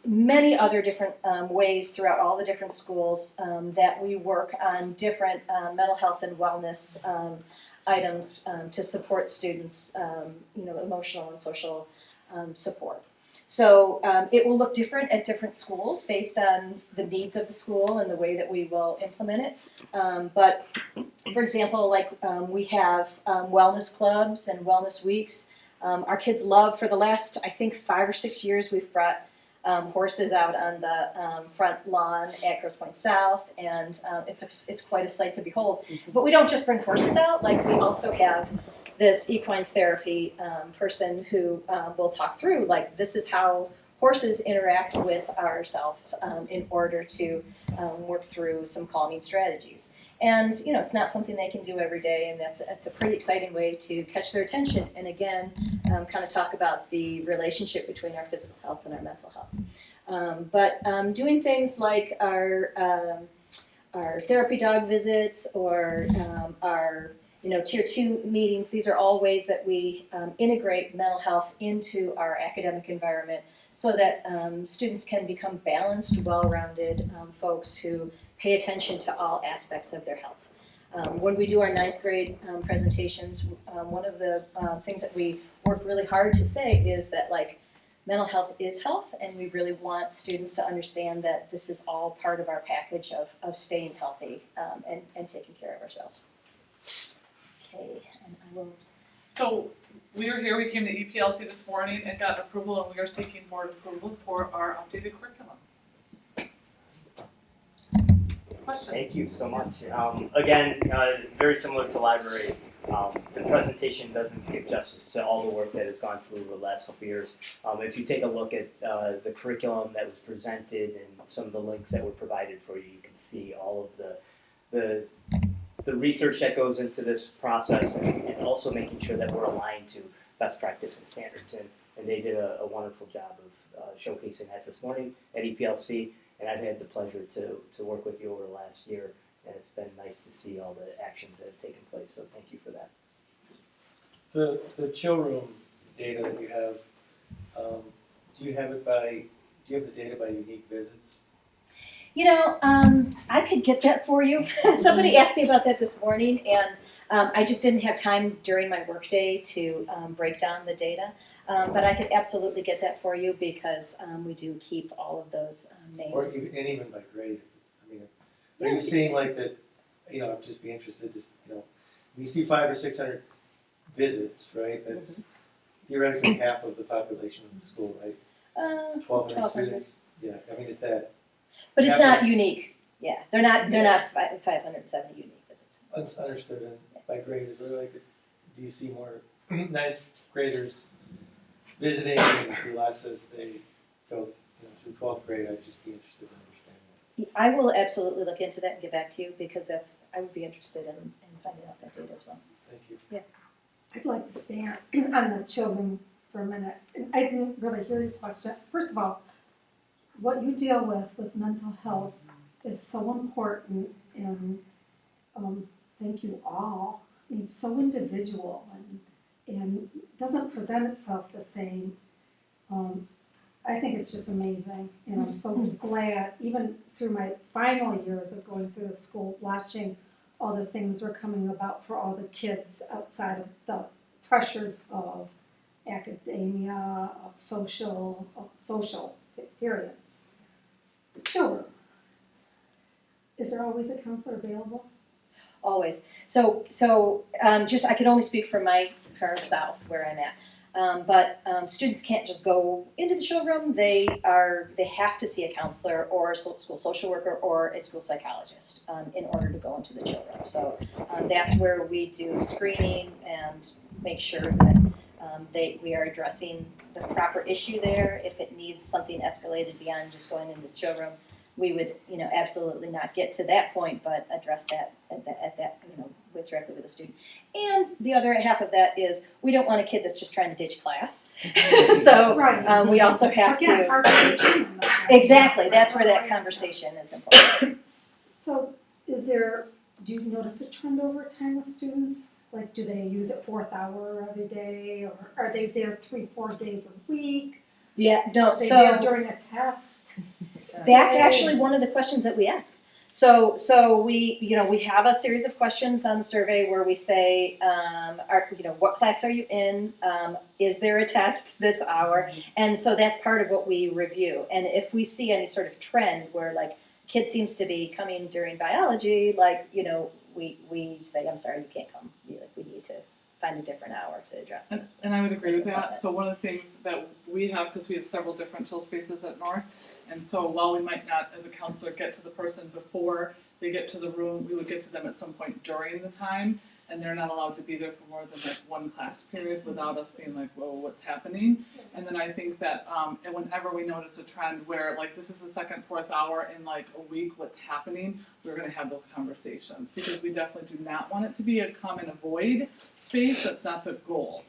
many other different ways throughout all the different schools that we work on different mental health and wellness items to support students, emotional and social support. So it will look different at different schools based on the needs of the school and the way that we will implement it. But for example, we have wellness clubs and wellness weeks. Our kids love, for the last, I think, 5 or 6 years, we've brought horses out on the front lawn at Grosse Pointe South, and it's quite a sight to behold. But we don't just bring horses out, we also have this equine therapy person who will talk through, this is how horses interact with ourselves in order to work through some calming strategies. And, it's not something they can do every day, and it's a pretty exciting way to catch their attention and, again, kind of talk about the relationship between our physical health and our mental health. But doing things like our therapy dog visits or our Tier 2 meetings, these are all ways that we integrate mental health into our academic environment so that students can become balanced, well-rounded folks who pay attention to all aspects of their health. When we do our 9th grade presentations, one of the things that we work really hard to say is that mental health is health, and we really want students to understand that this is all part of our package of staying healthy and taking care of ourselves. Okay, and I will. So we are here, we came to EPLC this morning and got approval, and we are seeking board approval for our updated curriculum. Questions? Thank you so much. Again, very similar to library, the presentation doesn't give justice to all the work that has gone through the last couple of years. If you take a look at the curriculum that was presented and some of the links that were provided for you, you can see all of the research that goes into this process and also making sure that we're aligned to best practice and standards. And they did a wonderful job of showcasing that this morning at EPLC. And I've had the pleasure to work with you over the last year, and it's been nice to see all the actions that have taken place, so thank you for that. The chill room data that you have, do you have the data by unique visits? I could get that for you. Somebody asked me about that this morning, and I just didn't have time during my workday to break down the data. But I could absolutely get that for you because we do keep all of those names. Or even by grade. Are you seeing that I'd just be interested to, you see 500 or 600 visits, right? That's theoretically half of the population of the school, right? 1,200 students. Yeah, I mean, is that? But it's not unique. Yeah, they're not 570 unique visits. Understood. And by grade, is there like, do you see more ninth graders visiting, and you see less as they go through 12th grade? I'd just be interested in understanding that. I will absolutely look into that and get back to you because I would be interested in finding out that data as well. Thank you. Yeah. I'd like to stay on the children for a minute. I didn't really hear your question. First of all, what you deal with mental health is so important, and thank you all. I mean, it's so individual and doesn't present itself the same. I think it's just amazing, and I'm so glad, even through my final years of going through the school, watching all the things were coming about for all the kids outside of the pressures of academia, of social period. Children. Is there always a counselor available? Always. So just I can only speak for ourselves where I'm at. But students can't just go into the children. They have to see a counselor or a school social worker or a school psychologist in order to go into the children. So that's where we do screening and make sure that we are addressing the proper issue there. If it needs something escalated beyond just going into the children, we would absolutely not get to that point, but address that at that directly with the student. And the other half of that is we don't want a kid that's just trying to ditch class. So we also have to exactly. That's where that conversation is important. So do you notice a trend over time with students? Like, do they use it 4th hour every day, or are they there 3-4 days a week? Yeah, no. Are they there during a test? That's actually one of the questions that we ask. So we have a series of questions on the survey where we say, what class are you in? Is there a test this hour? And so that's part of what we review. And if we see any sort of trend where like kid seems to be coming during biology, we say, I'm sorry, you can't come. We need to find a different hour to address this. And I would agree with that. So one of the things that we have, because we have several different chill spaces at North, and so while we might not, as a counselor, get to the person before they get to the room, we would get to them at some point during the time, and they're not allowed to be there for more than like one class period without us being like, whoa, what's happening? And then I think that and whenever we notice a trend where like this is the 2nd, 4th hour in like a week, what's happening, we're going to have those conversations because we definitely do not want it to be a come and avoid space. That's not the goal.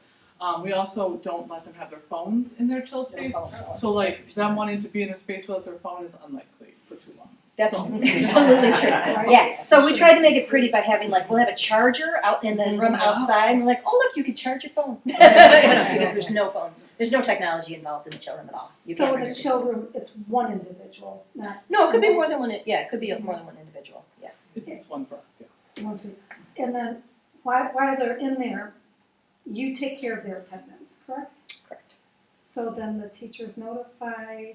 We also don't let them have their phones in their chill space. So like them wanting to be in a space without their phone is unlikely for too long. That's absolutely true. Yeah. So we try to make it pretty by having we'll have a charger out in the room outside, and we're like, oh look, you can charge your phone. Because there's no phones. There's no technology involved in the chill room at all. So in the chill room, it's one individual, not. No, it could be more than one. Yeah, it could be more than one individual. Yeah. It's one for us. Yeah. One for, and then while they're in there, you take care of their attendance, correct? Correct. So then the teacher's notified.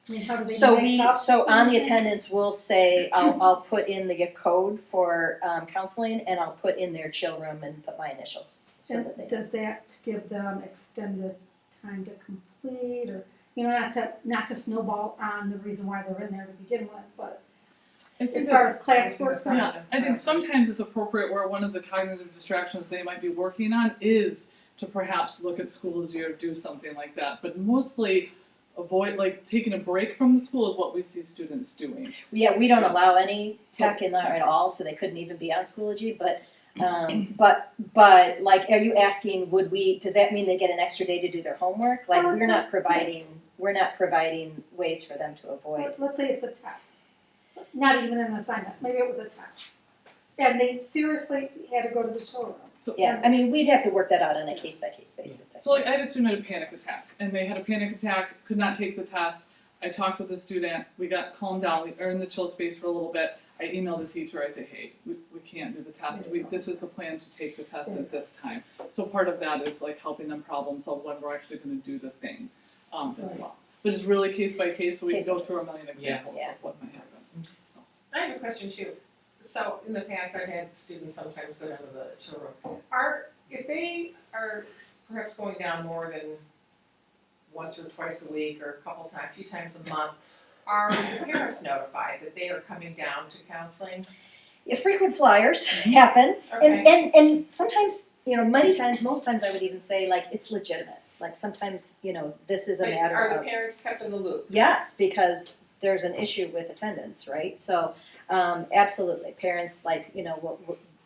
I mean, how do they So on the attendance, we'll say I'll put in the code for counseling, and I'll put in their chill room and put my initials. So that does that give them extended time to complete, or not to snowball on the reason why they're in there to begin with, but as far as classwork? Yeah, I think sometimes it's appropriate where one of the cognitive distractions they might be working on is to perhaps look at Schoology or do something like that, but mostly avoid taking a break from the school is what we see students doing. Yeah, we don't allow any tech in there at all, so they couldn't even be on Schoology. But are you asking? Does that mean they get an extra day to do their homework? We're not providing ways for them to avoid. Let's say it's a test, not even an assignment. Maybe it was a test, and they seriously had to go to the children. So, yeah, I mean, we'd have to work that out on a case-by-case basis. So I had a student had a panic attack, and they had a panic attack, could not take the test. I talked with the student, we got calmed down, we are in the chill space for a little bit. I emailed the teacher, I say, hey, we can't do the test. This is the plan to take the test at this time. So part of that is helping them problem solve when we're actually going to do the thing as well. But it's really case by case, so we can go through a million examples of what might happen. I have a question too. So in the past, I've had students sometimes go down to the children. If they are perhaps going down more than once or twice a week or a few times a month, are the parents notified that they are coming down to counseling? Yeah, frequent flyers happen, Okay. and sometimes, many times, most times I would even say like it's legitimate. Like sometimes, this is a But matter are the of, parents kept in the loop? yes, because there's an issue with attendance, right? So, absolutely, parents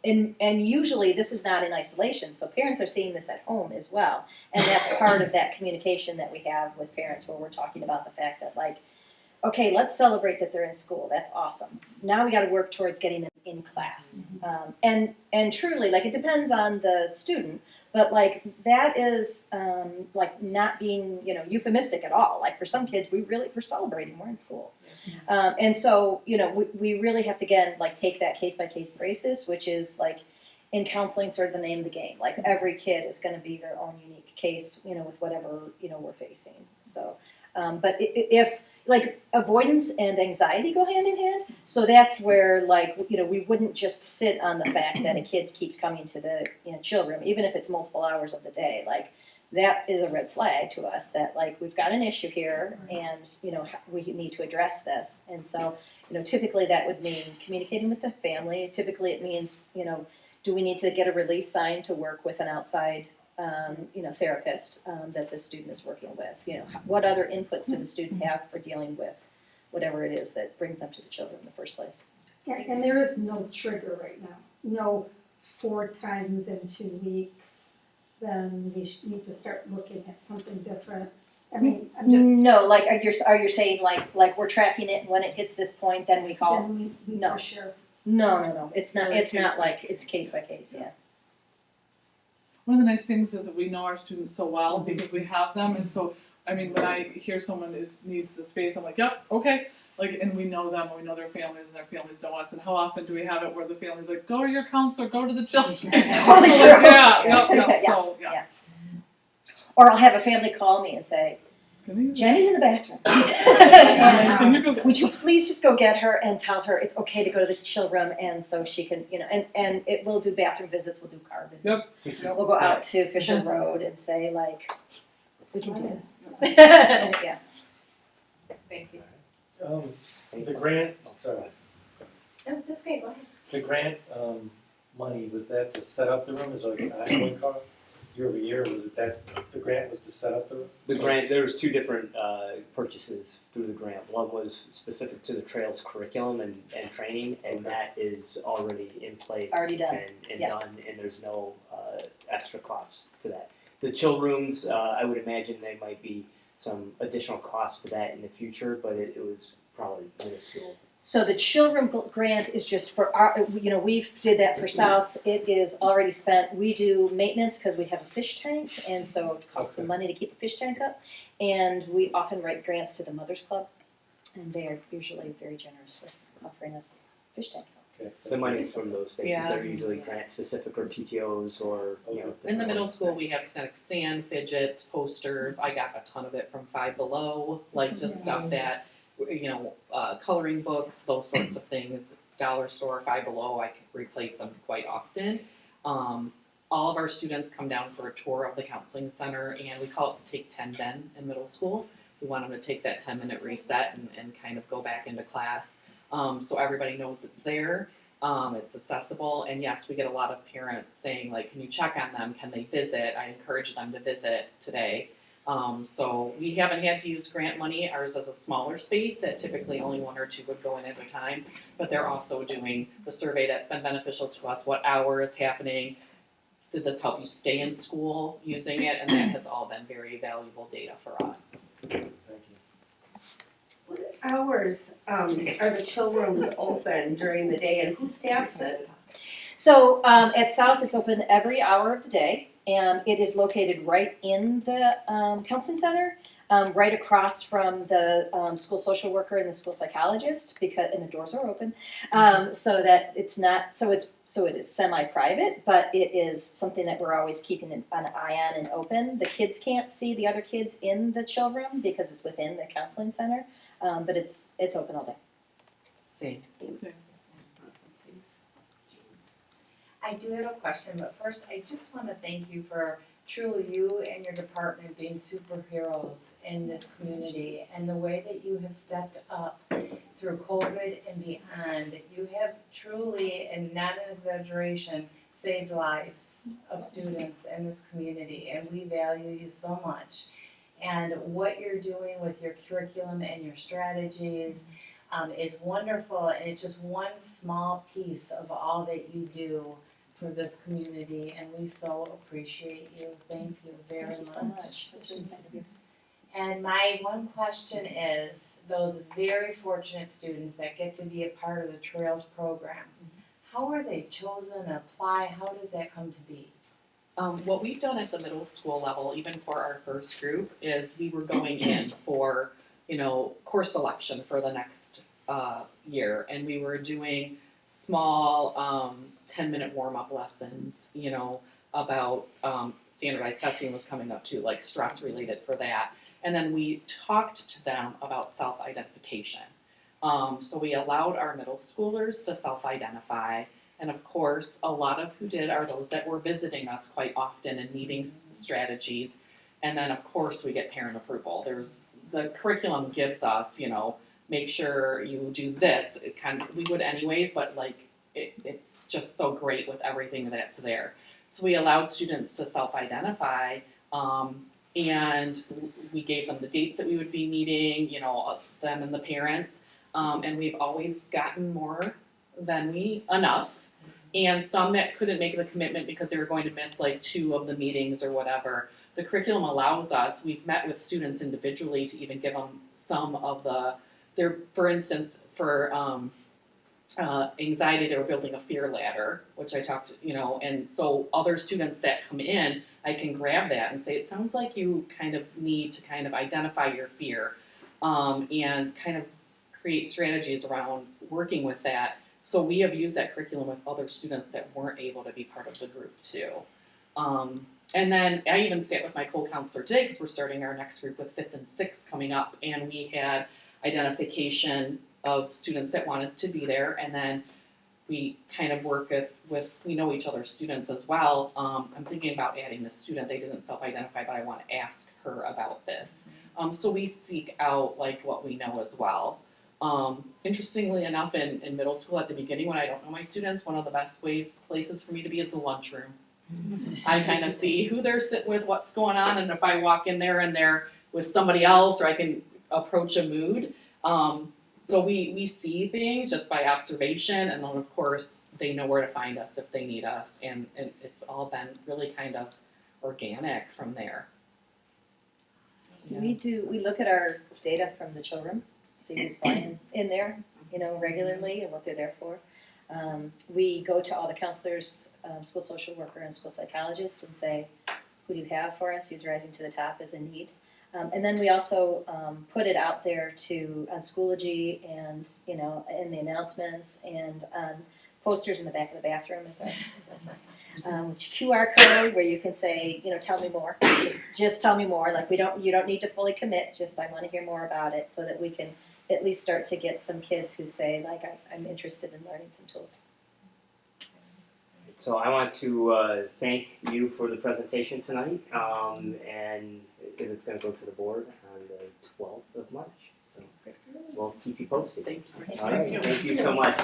and usually this is not in isolation, so parents are seeing this at home as well. And that's part of that communication that we have with parents where we're talking about the fact that like, okay, let's celebrate that they're in school, that's awesome. Now we gotta work towards getting them in class. And truly, like it depends on the student, but like that is like not being, euphemistic at all. Like for some kids, we're celebrating, we're in school. And so, we really have to, again, like take that case by case basis, which is like in counseling sort of the name of the game. Like every kid is gonna be their own unique case, with whatever, we're facing. So, but if like avoidance and anxiety go hand in hand, so that's where like, we wouldn't just sit on the fact that a kid keeps coming to the, chill room, even if it's multiple hours of the day. Like that is a red flag to us that like we've got an issue here and we need to address this. And so typically that would mean communicating with the family. Typically it means do we need to get a release signed to work with an outside therapist that the student is working with. What other inputs do the student have for dealing with whatever it is that brings them to the children in the first place. And there is no trigger right now, no 4 times in 2 weeks, then we need to start looking at something different. I mean, I'm just. No, like are you saying like we're tracking it and when it hits this point then we call? Then we No. for sure. No, it's not like it's case by case, yeah. One of the nice things is that we know our students so well because we have them, and so I mean, when I hear someone needs the space, I'm like, yep, okay. Like, and we know them, and we know their families, and their families know us. And how often do we have it where the family's like, go to your counselor, go to the children's Totally true. So, yeah. Or I'll have a family call me and say, Jenny's in the bathroom. And would you please just go get her and tell her it's okay to go to the chill room, and so she can, and it will do bathroom visits, we'll do car visits. Yep. We'll go out to Fisher Road and say like, we can do this. Yeah. Thank you. The grant, sorry, No, that's great, go ahead. the grant, money, was that to set up the room, is like an ongoing cost? Year over year, was it that, the grant was to set up the room? The grant, there was 2 different purchases through the grant. One was specific to the Trails curriculum and training, and that is already in place. Already done. And Yeah. done, and there's no extra costs to that. The chill rooms, I would imagine there might be some additional costs to that in the future, but it was probably minuscule. So the chill room grant is just for our, we did that for South, it is already spent. We do maintenance because we have a fish tank, and so it costs some money to keep a fish tank up. And we often write grants to the Mothers Club, and they are usually very generous with offering us fish tank help. Okay. The monies from those spaces Yeah. are usually grant specific or PTOs or, In the middle school, we have kinetic sand, fidgets, posters. I got a ton of it from Five Below, like just stuff that, coloring books, those sorts of things. Dollar store, Five Below, I can replace them quite often. All of our students come down for a tour of the counseling center, and we call it the Take 10 Den in middle school. We want them to take that 10-minute reset and kind of go back into class. So everybody knows it's there. It's accessible, and yes, we get a lot of parents saying like, can you check on them? Can they visit? I encourage them to visit today. So we haven't had to use grant money. Ours is a smaller space that typically only 1 or 2 would go in at a time, but they're also doing the survey that's been beneficial to us. What hour is happening? Did this help you stay in school using it? And that has all been very valuable data for us. Thank you. What hours are the chill rooms open during the day, and who staffs it? So at South, it's open every hour of the day. It is located right in the counseling center, right across from the school social worker and the school psychologist, and the doors are open, so that it's not so it is semi-private, but it is something that we're always keeping an eye on and open. The kids can't see the other kids in the chill room because it's within the counseling center, but it's open all day. See. I do have a question, but first, I just wanna thank you for truly you and your department being superheroes in this community and the way that you have stepped up through COVID and beyond. You have truly, and not an exaggeration, saved lives of students in this community, and we value you so much. And what you're doing with your curriculum and your strategies is wonderful, and it's just one small piece of all that you do for this community, and we so appreciate you. Thank you very much. Thank you so much. That's really kind of you. And my one question is, those very fortunate students that get to be a part of the Trails program, how are they chosen, apply, how does that come to be? What we've done at the middle school level, even for our first group, is we were going in for, course selection for the next year, and we were doing small 10-minute warm-up lessons, about standardized testing was coming up too, like stress related for that. And then we talked to them about self-identification. So we allowed our middle schoolers to self-identify. And of course, a lot of who did are those that were visiting us quite often and needing strategies. And then of course we get parent approval. The curriculum gives us, make sure you do this. We would anyways, but it's just so great with everything that's there. So we allowed students to self-identify, and we gave them the dates that we would be meeting, them and the parents, and we've always gotten more than enough. And some that couldn't make the commitment because they were going to miss 2 of the meetings or whatever. The curriculum allows us, we've met with students individually to even give them some of for instance, for anxiety, they were building a fear ladder, which I talked, and so other students that come in, I can grab that and say, it sounds like you kind of need to kind of identify your fear, and kind of create strategies around working with that. So we have used that curriculum with other students that weren't able to be part of the group too. And then I even sat with my co-counselor today because we're starting our next group with 5th and 6th coming up, and we had identification of students that wanted to be there, and then we kind of work with we know each other's students as well. I'm thinking about adding this student. They didn't self-identify, but I want to ask her about this. So we seek out what we know as well. Interestingly enough, in middle school at the beginning when I don't know my students, one of the best places for me to be is the lunchroom. I kind of see who they're sitting with, what's going on, and if I walk in there and they're with somebody else, or I can approach a mood. So we see things just by observation, and then of course they know where to find us if they need us, and it's all been really kind of organic from there. Yeah. We look at our data from the children, see who's playing in there, regularly and what they're there for. We go to all the counselors, school social worker and school psychologist and say, who do you have for us? Who's rising to the top is in need? And then we also put it out there on Schoology and, in the announcements and posters in the back of the bathroom is QR code where you can say, tell me more. Just tell me more. You don't need to fully commit. Just I want to hear more about it, so that we can at least start to get some kids who say I'm interested in learning some tools. So I want to thank you for the presentation tonight, and it's going to go to the board on the 12th of March. So we'll keep you posted. Thank you. All right, thank you so much.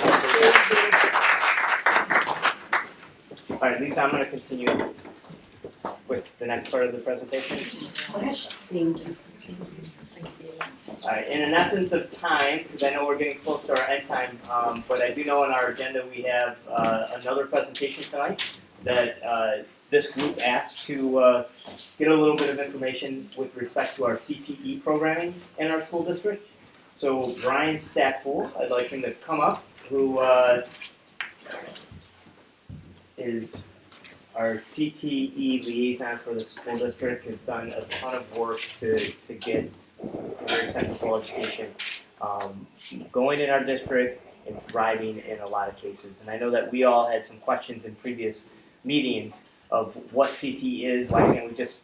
All right, Lisa, I'm going to continue with the next part of the presentation. Thank you. All right, in an essence of time, because I know we're getting close to our end time, but I do know on our agenda we have another presentation tonight that this group asked to get a little bit of information with respect to our CTE programming in our school district. So Brian Stackpool, I'd like him to come up, who is our CTE liaison for the school district, has done a ton of work to get very technical education going in our district and thriving in a lot of cases. And I know that we all had some questions in previous meetings of what CTE is, why can't we just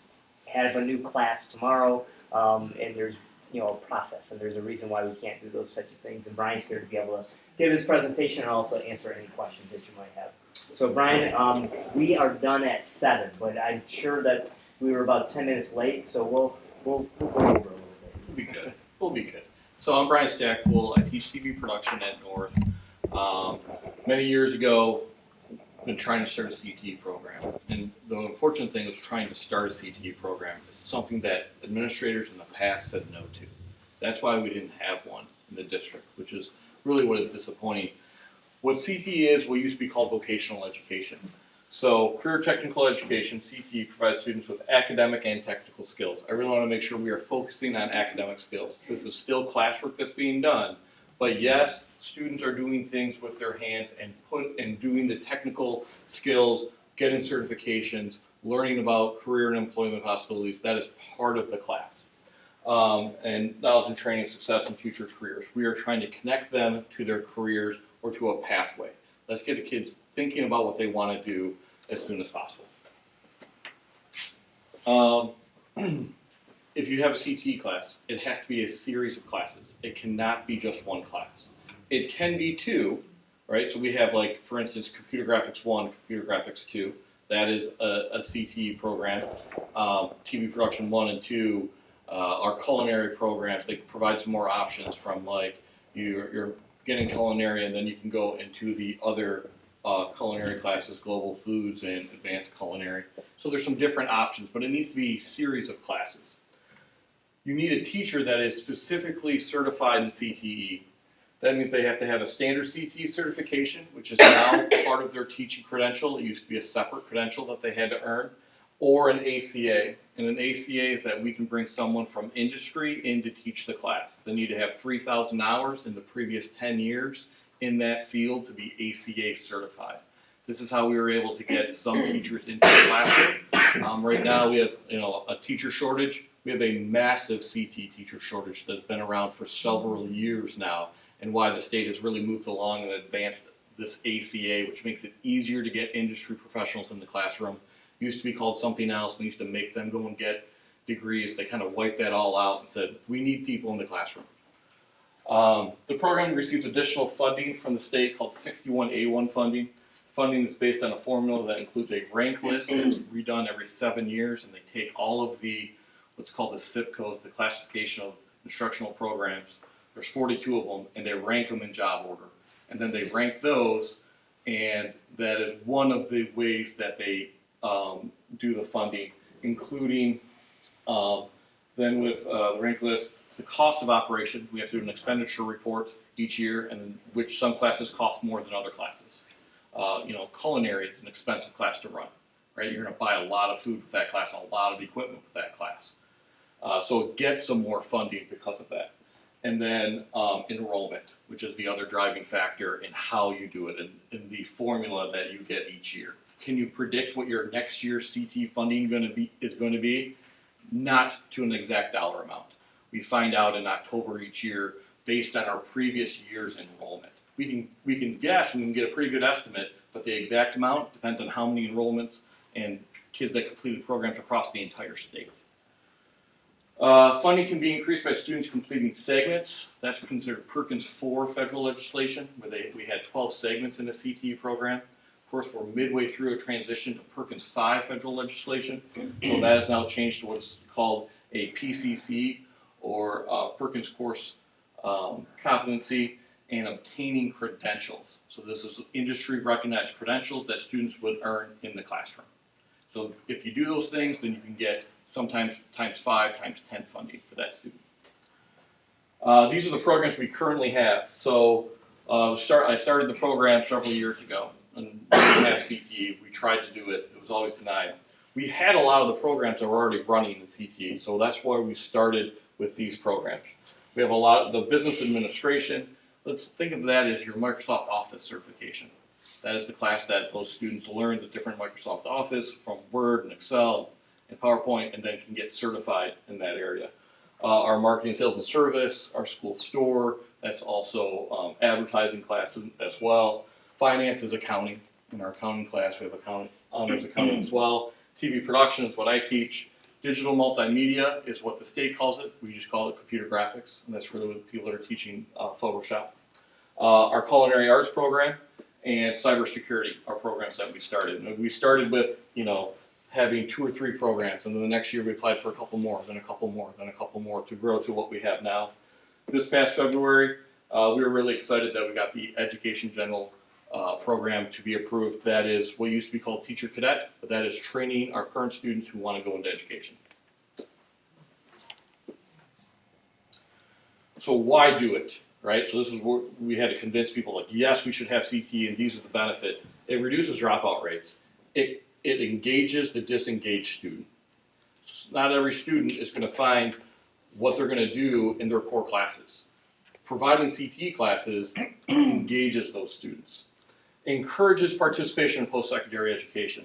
have a new class tomorrow, and there's a process, and there's a reason why we can't do those types of things. And Brian's here to be able to give his presentation and also answer any questions that you might have. So Brian, we are done at 7, but I'm sure that we were about 10 minutes late, so we'll go over a little bit. We'll be good. We'll be good. So I'm Brian Stackpool. I teach TV production at North. Many years ago, been trying to start a CTE program, and the unfortunate thing was trying to start a CTE program is something that administrators in the past said no to. That's why we didn't have one in the district, which is really what is disappointing. What CTE is, what used to be called vocational education. So career technical education, CTE, provides students with academic and technical skills. I really want to make sure we are focusing on academic skills. This is still classwork that's being done, but yes, students are doing things with their hands and doing the technical skills, getting certifications, learning about career and employment possibilities. That is part of the class. And knowledge and training, success, and future careers. We are trying to connect them to their careers or to a pathway. Let's get the kids thinking about what they want to do as soon as possible. If you have a CTE class, it has to be a series of classes. It cannot be just one class. It can be two, right? So we have, like, for instance, Computer Graphics 1, Computer Graphics 2. That is a CTE program. TV Production 1 and 2 are culinary programs. They provide some more options from, like, you're getting culinary and then you can go into the other culinary classes, global foods and advanced culinary. So there's some different options, but it needs to be a series of classes. You need a teacher that is specifically certified in CTE. That means they have to have a standard CTE certification, which is now part of their teaching credential. It used to be a separate credential that they had to earn, or an ACA. And an ACA is that we can bring someone from industry in to teach the class. They need to have 3,000 hours in the previous 10 years in that field to be ACA certified. This is how we were able to get some teachers into the classroom. Right now we have a teacher shortage. We have a massive CT teacher shortage that's been around for several years now, and why the state has really moved along and advanced this ACA, which makes it easier to get industry professionals in the classroom. It used to be called something else. We used to make them go and get degrees. They kind of wiped that all out and said, we need people in the classroom. The program receives additional funding from the state called 61A1 funding. Funding is based on a formula that includes a rank list that's redone every 7 years, and they take all of the what's called the SIP codes, the classification of instructional programs. There's 42 of them, and they rank them in job order. And then they rank those, and that is one of the ways that they do the funding, including then with the rank list, the cost of operation. We have to do an expenditure report each year, and which some classes cost more than other classes. Culinary is an expensive class to run, right? You're going to buy a lot of food with that class and a lot of equipment with that class. So it gets some more funding because of that. And then enrollment, which is the other driving factor in how you do it and the formula that you get each year. Can you predict what your next year's CT funding is going to be? Not to an exact dollar amount. We find out in October each year based on our previous year's enrollment. We can guess, we can get a pretty good estimate, but the exact amount depends on how many enrollments and kids that completed programs across the entire state. Funding can be increased by students completing segments. That's considered Perkins 4 federal legislation, where we had 12 segments in the CTE program. Of course, we're midway through a transition to Perkins 5 federal legislation, so that has now changed to what's called a PCC, or Perkins Course Competency and Obtaining Credentials. So this is industry-recognized credentials that students would earn in the classroom. So if you do those things, then you can get sometimes times 5, times 10 funding for that student. These are the programs we currently have. So I started the program several years ago, and we didn't have CTE. We tried to do it. It was always denied. We had a lot of the programs that were already running in CTE, so that's why we started with these programs. We have a lot of the business administration. Let's think of that as your Microsoft Office certification. That is the class that those students learn the different Microsoft Office from Word and Excel and PowerPoint, and then can get certified in that area. Our marketing, sales, and service, our school store, that's also advertising classes as well. Finance is accounting. In our accounting class, we have honors accounting as well. TV production is what I teach. Digital multimedia is what the state calls it. We just call it computer graphics, and that's really what people that are teaching Photoshop. Our culinary arts program and cybersecurity are programs that we started. And we started with, having 2 or 3 programs, and then the next year we applied for a couple more, then a couple more, then a couple more to grow to what we have now. This past February, we were really excited that we got the Education General program to be approved. That is what used to be called Teacher Cadet, but that is training our current students who want to go into education. So why do it, right? So this is where we had to convince people, like, yes, we should have CTE and these are the benefits. It reduces dropout rates. It engages the disengaged student. Not every student is going to find what they're going to do in their core classes. Providing CTE classes engages those students. Encourages participation in post-secondary education.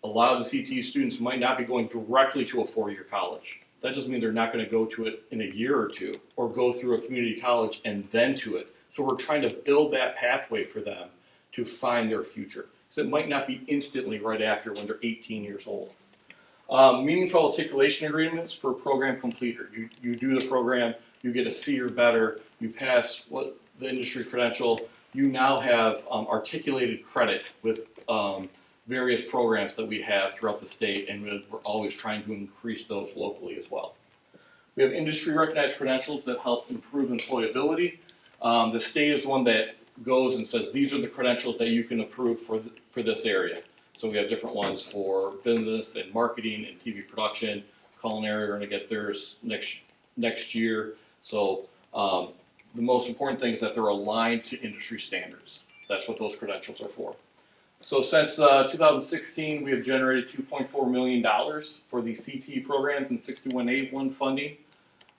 A lot of the CTE students might not be going directly to a 4-year college. That doesn't mean they're not going to go to it in a year or two, or go through a community college and then to it. So we're trying to build that pathway for them to find their future. So it might not be instantly right after when they're 18 years old. Meaningful articulation agreements for program completer. You do the program, you get a C or better, you pass the industry credential, you now have articulated credit with various programs that we have throughout the state, and we're always trying to increase those locally as well. We have industry recognized credentials that help improve employability. The state is one that goes and says these are the credentials that you can approve for this area. So we have different ones for business and marketing and TV production. Culinary, we're going to get theirs next year. So the most important thing is that they're aligned to industry standards. That's what those credentials are for. So since 2016, we have generated $2.4 million for the CTE programs and 6181 funding.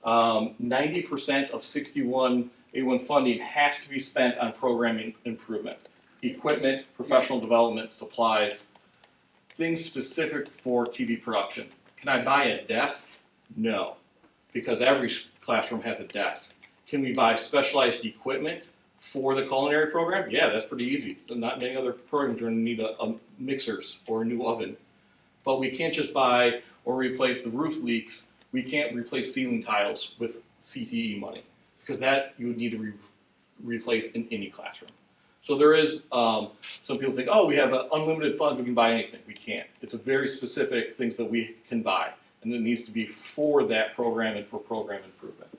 90% of 6181 funding has to be spent on programming improvement. Equipment, professional development, supplies, things specific for TV production. Can I buy a desk? No, because every classroom has a desk. Can we buy specialized equipment for the culinary program? Yeah, that's pretty easy. Not many other programs are going to need a mixers or a new oven. But we can't just buy or replace the roof leaks. We can't replace ceiling tiles with CTE money, because that you would need to replace in any classroom. So there is, some people think, oh, we have unlimited funds, we can buy anything. We can't. It's a very specific things that we can buy, and it needs to be for that program and for program improvement.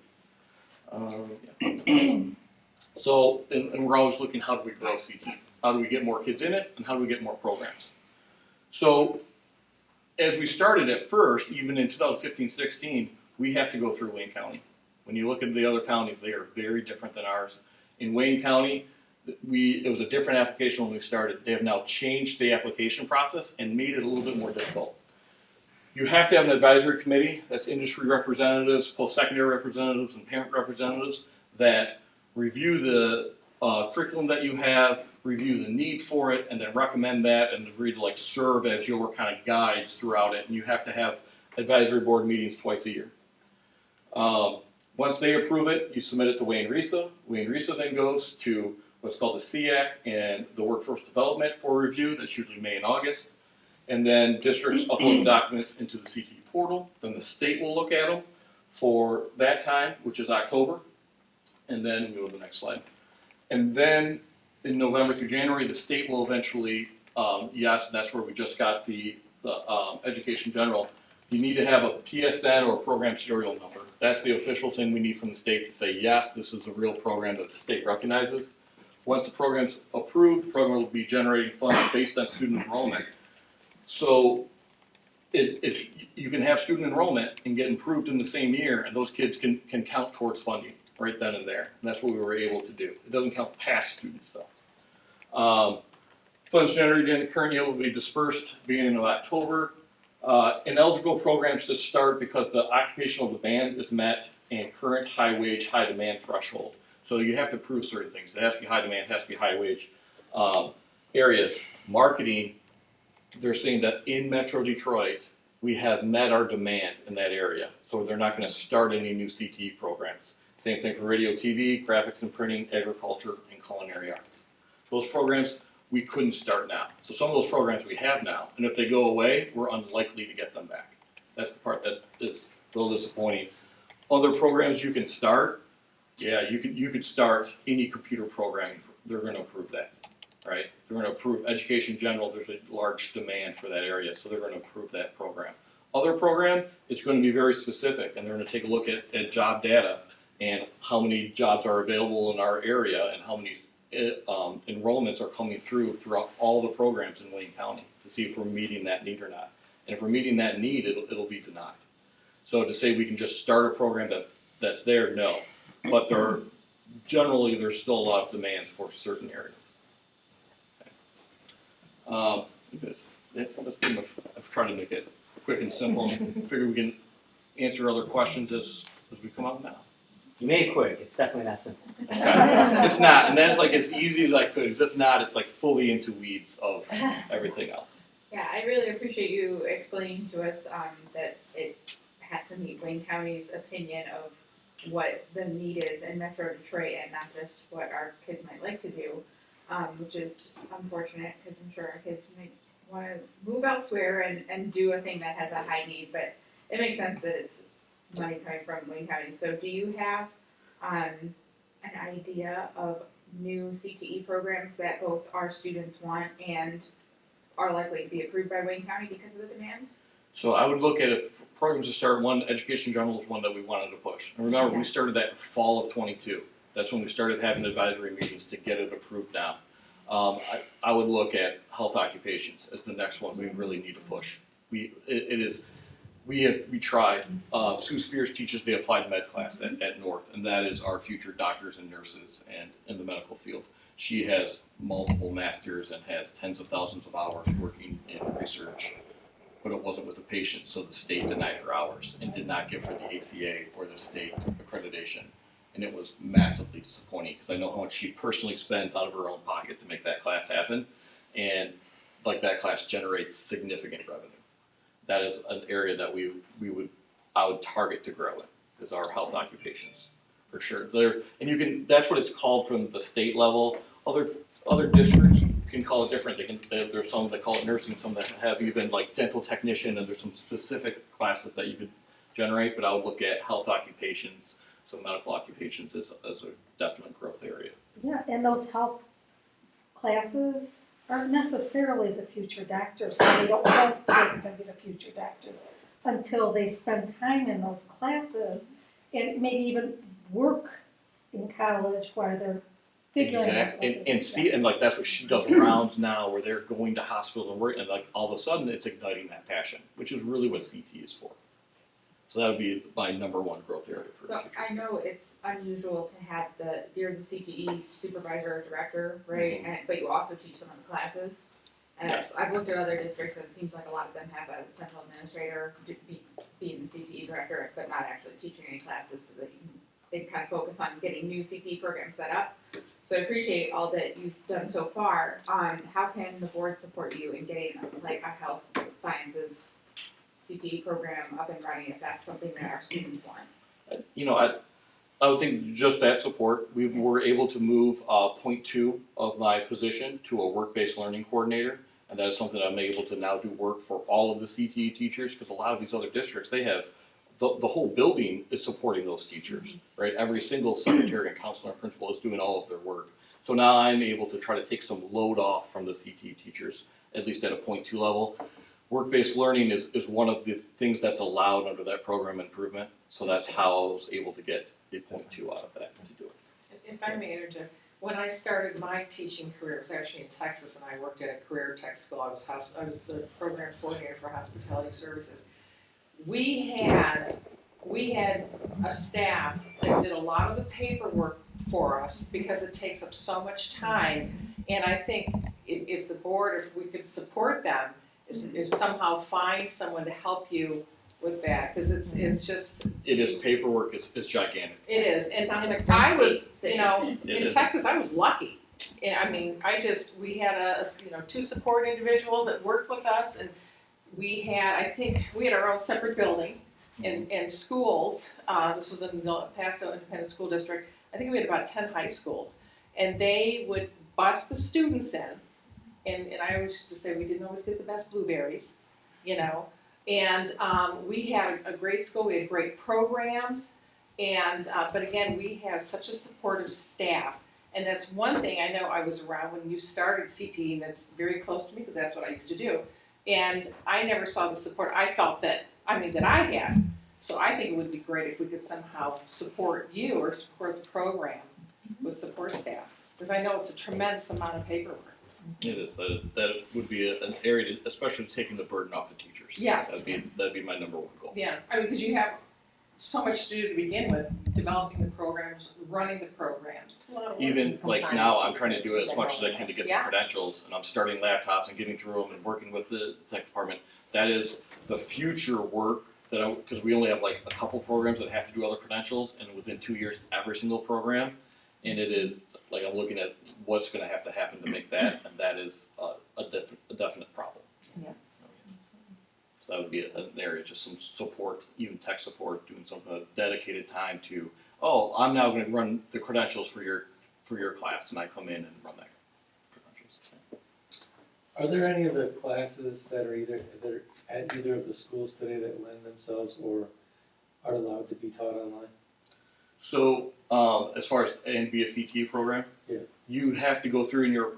So, and we're always looking, how do we grow CTE? How do we get more kids in it, and how do we get more programs? So, as we started at first, even in 2015-16, we have to go through Wayne County. When you look at the other counties, they are very different than ours. In Wayne County, it was a different application when we started. They have now changed the application process and made it a little bit more difficult. You have to have an advisory committee, that's industry representatives, post-secondary representatives, and parent representatives that review the curriculum that you have, review the need for it, and then recommend that and agree to serve as your kind of guides throughout it. And you have to have advisory board meetings twice a year. Once they approve it, you submit it to Wayne Risa. Wayne Risa then goes to what's called the SEAC and the Workforce Development for review. That's usually May and August. And then districts upload the documents into the CTE portal. Then the state will look at them for that time, which is October. And then we go to the next slide. And then in November through January, the state will eventually, yes, that's where we just got the Education General. You need to have a PSN or a program serial number. That's the official thing we need from the state to say, yes, this is a real program that the state recognizes. Once the program's approved, the program will be generating funds based on student enrollment. So you can have student enrollment and get improved in the same year, and those kids can count towards funding right then and there. And that's what we were able to do. It doesn't count past students, though. Funds generated during the current year will be dispersed beginning of October. Ineligible programs to start because the occupational demand is met and current high wage, high demand threshold. So you have to prove certain things. It has to be high demand, it has to be high wage areas. Marketing, they're saying that in Metro Detroit, we have met our demand in that area. So they're not going to start any new CTE programs. Same thing for radio, TV, graphics and printing, agriculture, and culinary arts. Those programs we couldn't start now. So some of those programs we have now, and if they go away, we're unlikely to get them back. That's the part that is a little disappointing. Other programs you can start, yeah, you could start any computer programming. They're going to approve that. right? They're gonna approve education general, there's a large demand for that area, so they're gonna approve that program. Other program is gonna be very specific, and they're gonna take a look at job data and how many jobs are available in our area and how many enrollments are coming throughout all the programs in Wayne County to see if we're meeting that need or not. And if we're meeting that need, it'll be denied. So to say we can just start a program that's there, no. But generally there's still a lot of demand for certain areas. I've tried to make it quick and simple. Figure we can answer other questions as we come up now. You made it quick, it's definitely not simple. It's not, and that's like as easy as I could, because if not, it's like fully into weeds of everything else. Yeah, I really appreciate you explaining to us that it has to meet Wayne County's opinion of what the need is in Metro Detroit and not just what our kids might like to do, which is unfortunate because I'm sure our kids might want to move elsewhere and do a thing that has a high need, but it makes sense that it's money coming from Wayne County. So do you have an idea of new CTE programs that both our students want and are likely to be approved by Wayne County because of the demand? So I would look at if programs to start, one, education general is one that we wanted to push. And remember, we started that in fall of 22. That's when we started having advisory meetings to get it approved now. I would look at health occupations as the next one we really need to push. We tried. Sue Spears teaches the applied med class at North, and that is our future doctors and nurses and in the medical field. She has multiple masters and has tens of thousands of hours working in research, but it wasn't with a patient, so the state denied her hours and did not give her the ACA or the state accreditation. And it was massively disappointing because I know how much she personally spends out of her own pocket to make that class happen, and like that class generates significant revenue. That is an area that I would target to grow in, is our health occupations, for sure. That's what it's called from the state level. Other districts can call it different. There's some that call it nursing, some that have even like dental technician, and there's some specific classes that you could generate, but I would look at health occupations, so medical occupations as a definite growth area. Yeah, and those health classes aren't necessarily the future doctors, or they don't know they're gonna be the future doctors until they spend time in those classes and maybe even work in college while they're figuring out. Exactly, and like that's what she does rounds now, where they're going to hospitals and work, and like all of a sudden it's igniting that passion, which is really what CT is for. So that would be my number one growth area for the future. I know it's unusual to have you're the CTE supervisor or director, right? Mm-hmm. But you also teach some of the classes. And yes. I've looked at other districts and it seems like a lot of them have a central administrator being the CTE director, but not actually teaching any classes, so that they kind of focus on getting new CTE programs set up. So I appreciate all that you've done so far. How can the board support you in getting like a health sciences CTE program up and running if that's something that our students want? I would think just that support. We were able to move point 2 of my position to a work-based learning coordinator, and that is something I'm able to now do work for all of the CTE teachers, because a lot of these other districts, they have the whole building is supporting those teachers, right? Every single secretary and counselor and principal is doing all of their work. So now I'm able to try to take some load off from the CTE teachers, at least at a point 2 level. Work-based learning is one of the things that's allowed under that program improvement, so that's how I was able to get the point 2 out of that to do it. If I may interject, when I started my teaching career, it was actually in Texas, and I worked at a career tech school. I was the program coordinator for hospitality services. We had a staff that did a lot of the paperwork for us because it takes up so much time. And I think if the board, if we could support them, is somehow find someone to help you with that, because it's just. It is paperwork. It's gigantic. It is, and I was, in Texas, I was lucky. And I mean, we had two support individuals that worked with us, and I think we had our own separate building and schools. This was in the El Paso Independent School District. I think we had about 10 high schools, and they would bus the students in. And I always used to say we didn't always get the best blueberries, and we had a great school, we had great programs, and but again, we had such a supportive staff, And that's one thing, I know I was around when you started CTE, and that's very close to me, because that's what I used to do. And I never saw the support I felt that I had. So I think it would be great if we could somehow support you or support the program with support staff, because I know it's a tremendous amount of paperwork. It is. That would be an area, especially taking the burden off the teachers. Yes. That'd be my number one goal. Yeah, I mean, because you have so much to do to begin with, developing the programs, running the programs. It's a lot of work. Even like now, I'm trying to do it as much as I can to get Yes. the credentials, and I'm starting laptops and getting through them and working with the tech department. That is the future work that because we only have like a couple programs that have to do other credentials, and within 2 years, every single program, and it is like I'm looking at what's going to have to happen to make that, and that is a definite problem. Yeah. So that would be an area, just some support, even tech support, doing something, a dedicated time to, oh, I'm now going to run the credentials for your class, and I come in and run that credentials. Are there any of the classes that are at either of the schools today that lend themselves or are allowed to be taught online? So, as far as and be a CTE program, yeah, you have to go through in your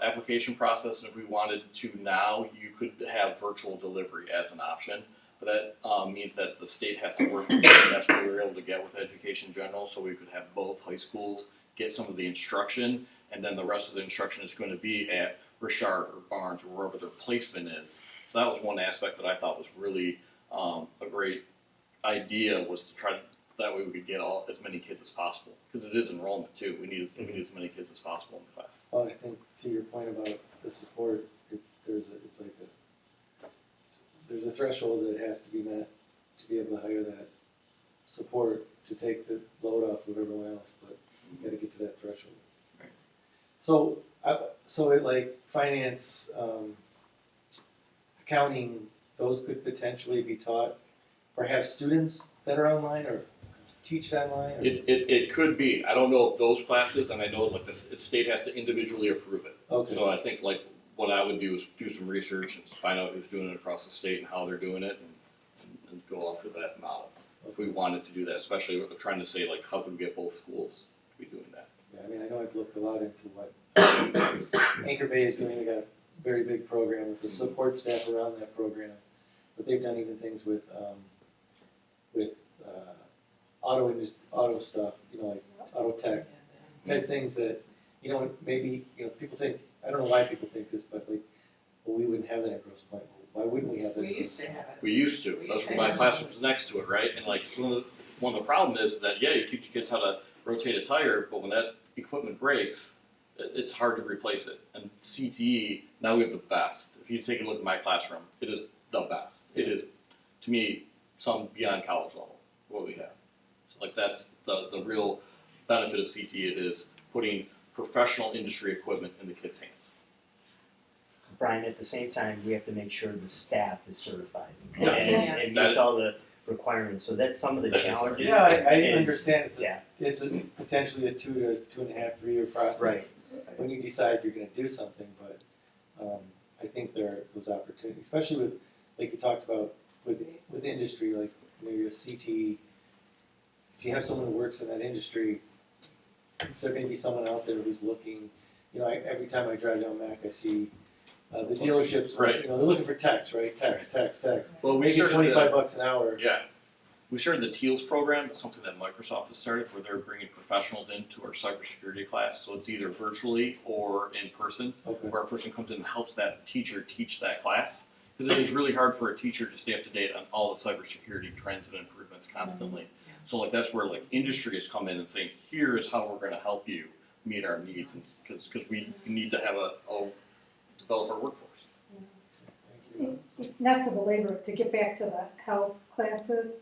application process, and if we wanted to now, you could have virtual delivery as an option. But that means that the state has to work with us, and that's what we were able to get with Education General, so we could have both high schools get some of the instruction, and then the rest of the instruction is going to be at Richard or Barnes or wherever their placement is. So that was one aspect that I thought was really a great idea, was to try to, that way we could get as many kids as possible, because it is enrollment too. We need as many kids as possible in the class. Well, I think to your point about the support, there's a threshold that has to be met to be able to hire that support to take the load off of everyone else, but you gotta get to that threshold. Right. So it like finance, accounting, those could potentially be taught, or have students that are online, or teach it online? Or? It could be. I don't know if those classes, and I know like the state has to individually approve it. Okay. So I think like what I would do is do some research and find out who's doing it across the state and how they're doing it, and go off of that model. If we wanted to do that, especially trying to say like how could we get both schools to be doing that. Yeah, I mean, I know I've looked a lot into what Anchor Bay is doing. They got a very big program with the support staff around that program, but they've done even things with auto stuff, like auto tech type things that, maybe, people think, I don't know why people think this, but like, well, we wouldn't have that at Grosse Pointe. Why wouldn't we have that? We used to have it. We used to. That's why my classroom's next to it, right? And like one of the problem is that you teach kids how to rotate a tire, but when that equipment breaks, it's hard to replace it. And CTE, now we have the best. If you take a look at my classroom, it is the best. It is, to me, some beyond college level, what we have. So like that's the real benefit of CTE. It is putting professional industry equipment in the kids' hands. Brian, at the same time, we have to make sure the staff is certified. Yes. And meets all the requirements, so that's some of the challenges. Yeah, I understand it's Yeah. potentially a 2 to 2.5, 3 year process. Right. When you decide you're gonna do something, but I think there are those opportunities, especially with, like you talked about, with industry, like maybe a CTE. If you have someone who works in that industry, there may be someone out there who's looking, every time I drive down Mac, I see the dealerships, Right. they're looking for techs, right? Techs. Well, we Maybe started $25 an hour. Yeah. We started the TEALS program. It's something that Microsoft has started, where they're bringing professionals into our cybersecurity class. So it's either virtually or in person, where a person comes in and helps that teacher teach that class. Because it is really hard for a teacher to stay up to date on all the cybersecurity trends and improvements constantly. So like that's where like industry has come in and saying, here is how we're going to help you meet our needs, because we need to have a develop our workforce. Not to belabor it, to get back to the health classes,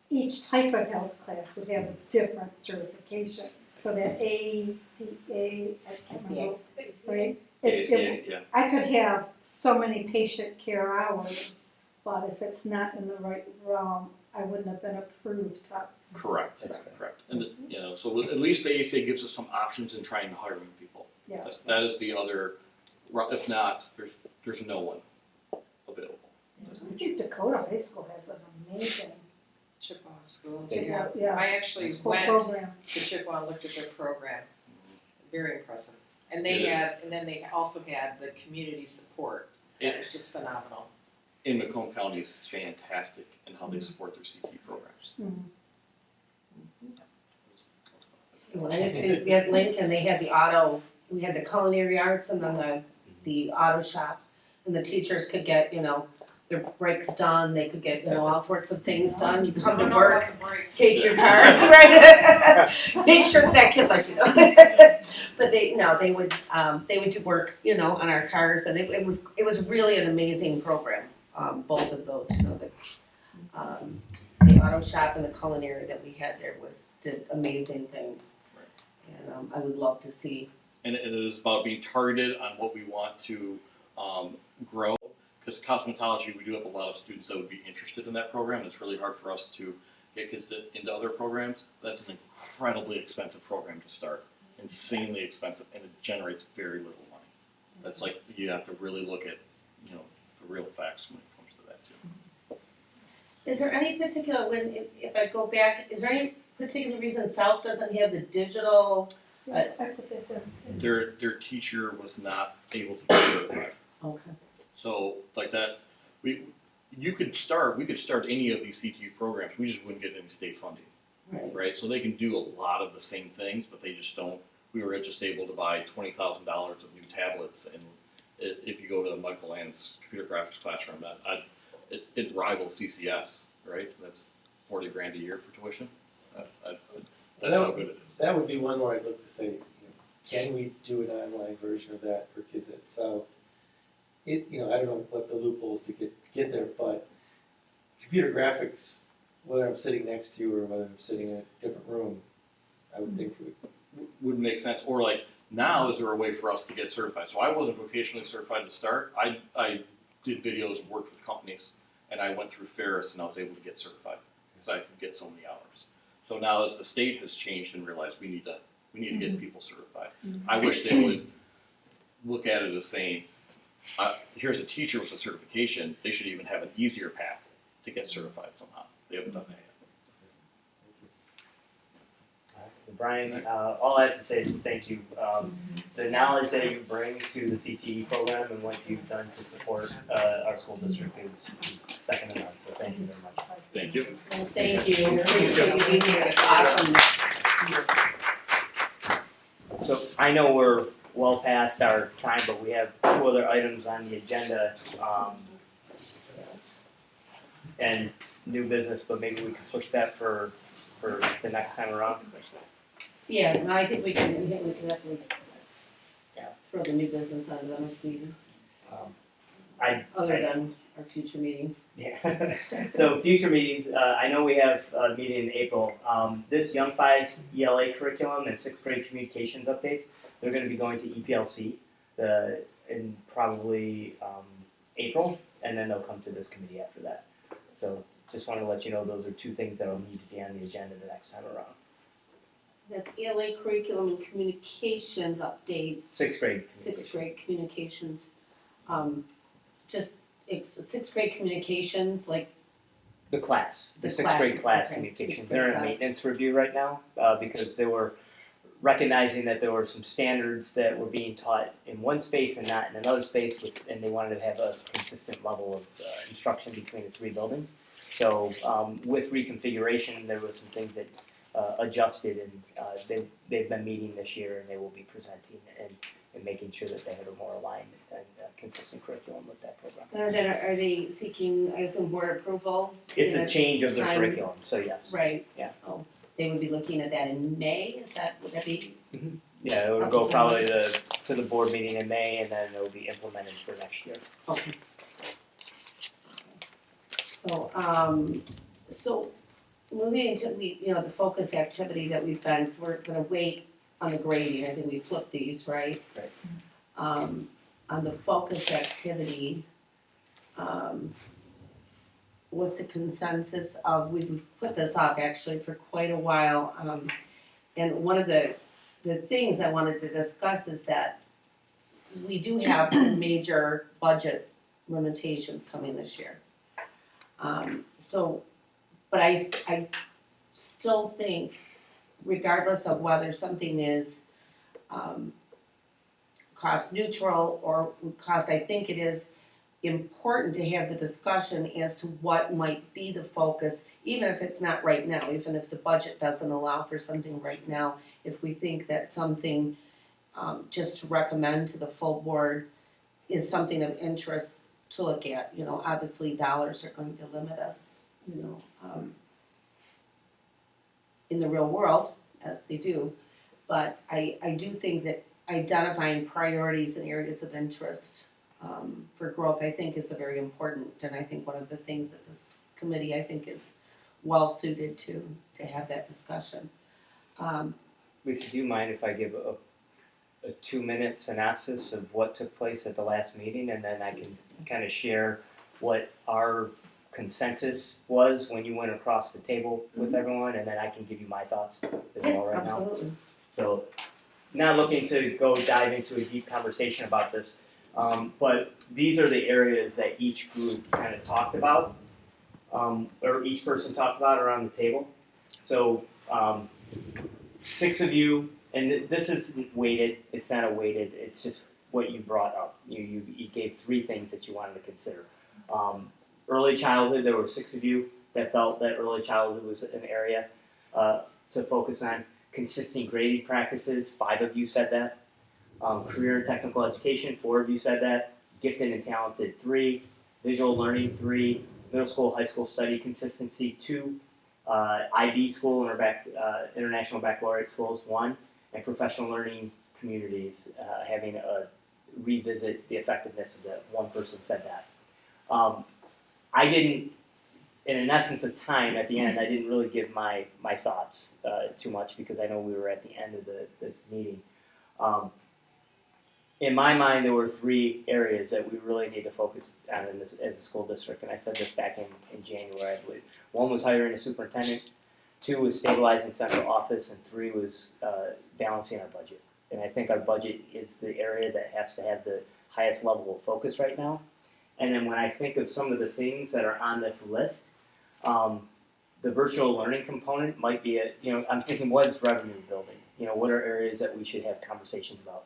each type of health class would have a different certification. So that ADA, I can't remember, right? I could have so many patient care hours, but if it's not in the right realm, I wouldn't have been approved to. Correct. That's correct. And so at least the ACA gives us some options in trying to hire people. Yes. That is the other. If not, there's no one available. I think Dakota High School has an amazing Chippewa schools, Chippewa, yeah. I actually whole went program. to Chippewa and looked at their program. Very impressive. And they and then they also had the community support. That was just phenomenal. In Macomb County is fantastic in how they support their CT programs. When I used to be at Lincoln, they had we had the culinary arts and then the auto shop. And the teachers could get, their breaks done, they could get, all sorts of things done. You come to work, take your car, right? Make sure that kid lets you know. But they would do work, on our cars, and it was really an amazing program. Both of those, the auto shop and the culinary that we had there did amazing things. And I would love to see. And it is about being targeted on what we want to grow. Because cosmetology, we do have a lot of students that would be interested in that program. It's really hard for us to get kids into other programs. That's an incredibly expensive program to start. Insanely expensive, and it generates very little money. That's like, you have to really look at, the real facts when it comes to that too. Is there any particular, if I go back, is there any particular reason South doesn't have the digital? I put that down too. Their teacher was not able to get certified. Okay. So like that, we could start any of these CTU programs. We just wouldn't get any state funding, right? So they can do a lot of the same things, but they just don't. We were just able to buy $20,000 of new tablets, and if you go to Michael Land's computer graphics classroom, it rivals CCS, right? That's $40,000 a year for tuition. That's how good it is. That would be one where I'd look to say, can we do an online version of that for kids at South? I don't know what the loopholes to get there, but computer graphics, whether I'm sitting next to you or whether I'm sitting in a different room, I would think would make sense. Or like, now is there a way for us to get certified? So I wasn't vocationally certified to start. I did videos and worked with companies, and I went through Ferris and I was able to get certified because I could get so many hours. So now as the state has changed and realized we need to get people certified. I wish they would look at it as saying, here's a teacher with a certification, they should even have an easier path to get certified somehow. They haven't done that yet. Brian, all I have to say is thank you. The knowledge that you bring to the CTE program and what you've done to support our school district is second to none. So thank you very much. Thank you. Well, thank you. Appreciate you being here. It's awesome. So I know we're well past our time, but we have two other items on the agenda, and new business, but maybe we can push that for the next time around. Yeah, no, I think we can definitely throw the new business out of the next meeting. Other than our future meetings. Yeah. So future meetings, I know we have a meeting in April. This Young Fives ELA curriculum and sixth grade communications updates, they're going to be going to EPLC in probably April, and then they'll come to this committee after that. So just wanted to let you know those are two things that will need to be on the agenda the next time around. That's ELA curriculum and communications updates. Sixth grade. Sixth grade communications. Sixth grade communications, like the class, the sixth grade class communications. They're in a maintenance review right now because they were recognizing that there were some standards that were being taught in one space and not in another space, and they wanted to have a consistent level of instruction between the three buildings. So with reconfiguration, there was some things that adjusted, and they've been meeting this year, and they will be presenting and making sure that they have a more aligned and consistent curriculum with that program. Are they seeking, I assume, board approval? It's a change of the curriculum, so yes. Right. Yeah. Oh, they would be looking at that in May. Would that be? Mm-hmm. Yeah, it would go probably to the board meeting in May, and then it will be implemented for next year. Okay. So moving into the focus activity that we've been, so we're going to wait on the grading. I think we flipped these, right? Right. On the focus activity, what's the consensus of, we've put this off actually for quite a while, and one of the things I wanted to discuss is that we do have some major budget limitations coming this year. But I still think, regardless of whether something is cost neutral or cost, I think it is important to have the discussion as to what might be the focus, even if it's not right now, even if the budget doesn't allow for something right now, if we think that something, just to recommend to the full board is something of interest to look at, you know, obviously dollars are going to limit us, you know, in the real world, as they do. But I do think that identifying priorities and areas of interest for growth, I think is a very important, and I think one of the things that this committee, I think, is well suited to have that discussion. Lisa, do you mind if I give a 2-minute synopsis of what took place at the last meeting, and then I can kind of share what our consensus was when you went across the table with everyone, and then I can give you my thoughts as well right now. Absolutely. So, not looking to go dive into a deep conversation about this, but these are the areas that each group kind of talked about, or each person talked about around the table. So, 6 of you, and this isn't weighted, it's not a weighted, it's just what you brought up. You gave 3 things that you wanted to consider. Early childhood, there were 6 of you that felt that early childhood was an area to focus on. Consistent grading practices, 5 of you said that. Career and technical education, 4 of you said that. Gifted and talented, 3. Visual learning, 3. Middle school, high school study consistency, 2. IB school, international baccalaureate schools, 1. And professional learning communities, having a revisit the effectiveness of that. 1 person said that. I didn't, in essence of time at the end, I didn't really give my thoughts too much because I know we were at the end of the meeting. In my mind, there were 3 areas that we really need to focus on in this, as a school district, and I said this back in January, I believe. 1 was hiring a superintendent, 2 was stabilizing central office, and 3 was balancing our budget. And I think our budget is the area that has to have the highest level of focus right now. And then when I think of some of the things that are on this list, the virtual learning component might be I'm thinking, what is revenue building? What are areas that we should have conversations about?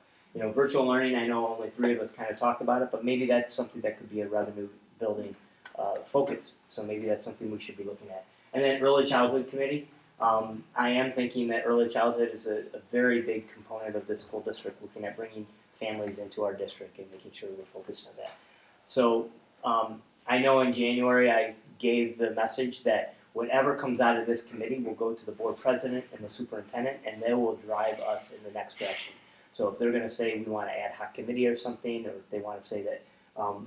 Virtual learning, I know only 3 of us kind of talked about it, but maybe that's something that could be a revenue building focus. So maybe that's something we should be looking at. And then early childhood committee, I am thinking that early childhood is a very big component of this school district, looking at bringing families into our district and making sure we're focused on that. So I know in January I gave the message that whatever comes out of this committee will go to the board president and the superintendent, and they will drive us in the next direction. So if they're going to say we want an ad hoc committee or something, or if they want to say that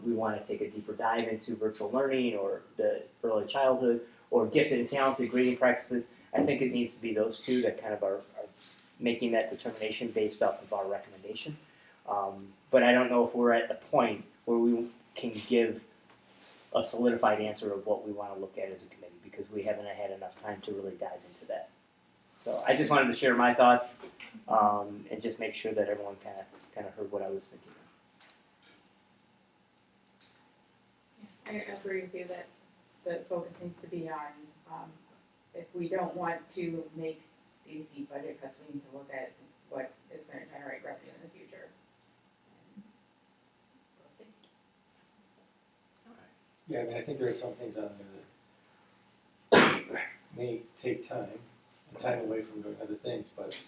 we want to take a deeper dive into virtual learning or the early childhood or gifted and talented grading practices, I think it needs to be those 2 that kind of are making that determination based off of our recommendation. But I don't know if we're at the point where we can give a solidified answer of what we want to look at as a committee, because we haven't had enough time to really dive into that. So I just wanted to share my thoughts and just make sure that everyone kind of heard what I was thinking. I agree with you that the focus needs to be on, if we don't want to make these deep budget cuts, we need to look at what is going to generate revenue in the future. Yeah, I mean, I think there are some things on there that may take time and time away from doing other things, but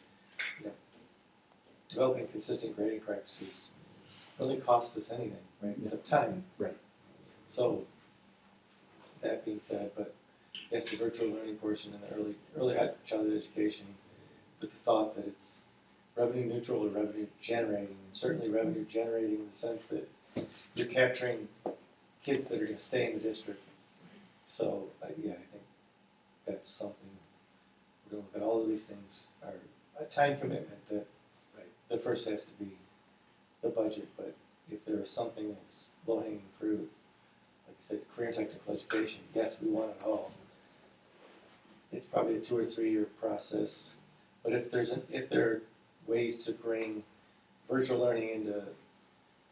developing consistent grading practices really costs us anything, right? Except time. Right. So that being said, but yes, the virtual learning portion and the early childhood education, with the thought that it's revenue neutral or revenue generating, and certainly revenue generating in the sense that you're capturing kids that are going to stay in the district. So I think that's something we're going to look at. All of these things are a time commitment that the first has to be the budget, but if there is something that's low-hanging fruit, like you said, career and technical education, yes, we want it all. It's probably a 2 or 3 year process, but if there are ways to bring virtual learning into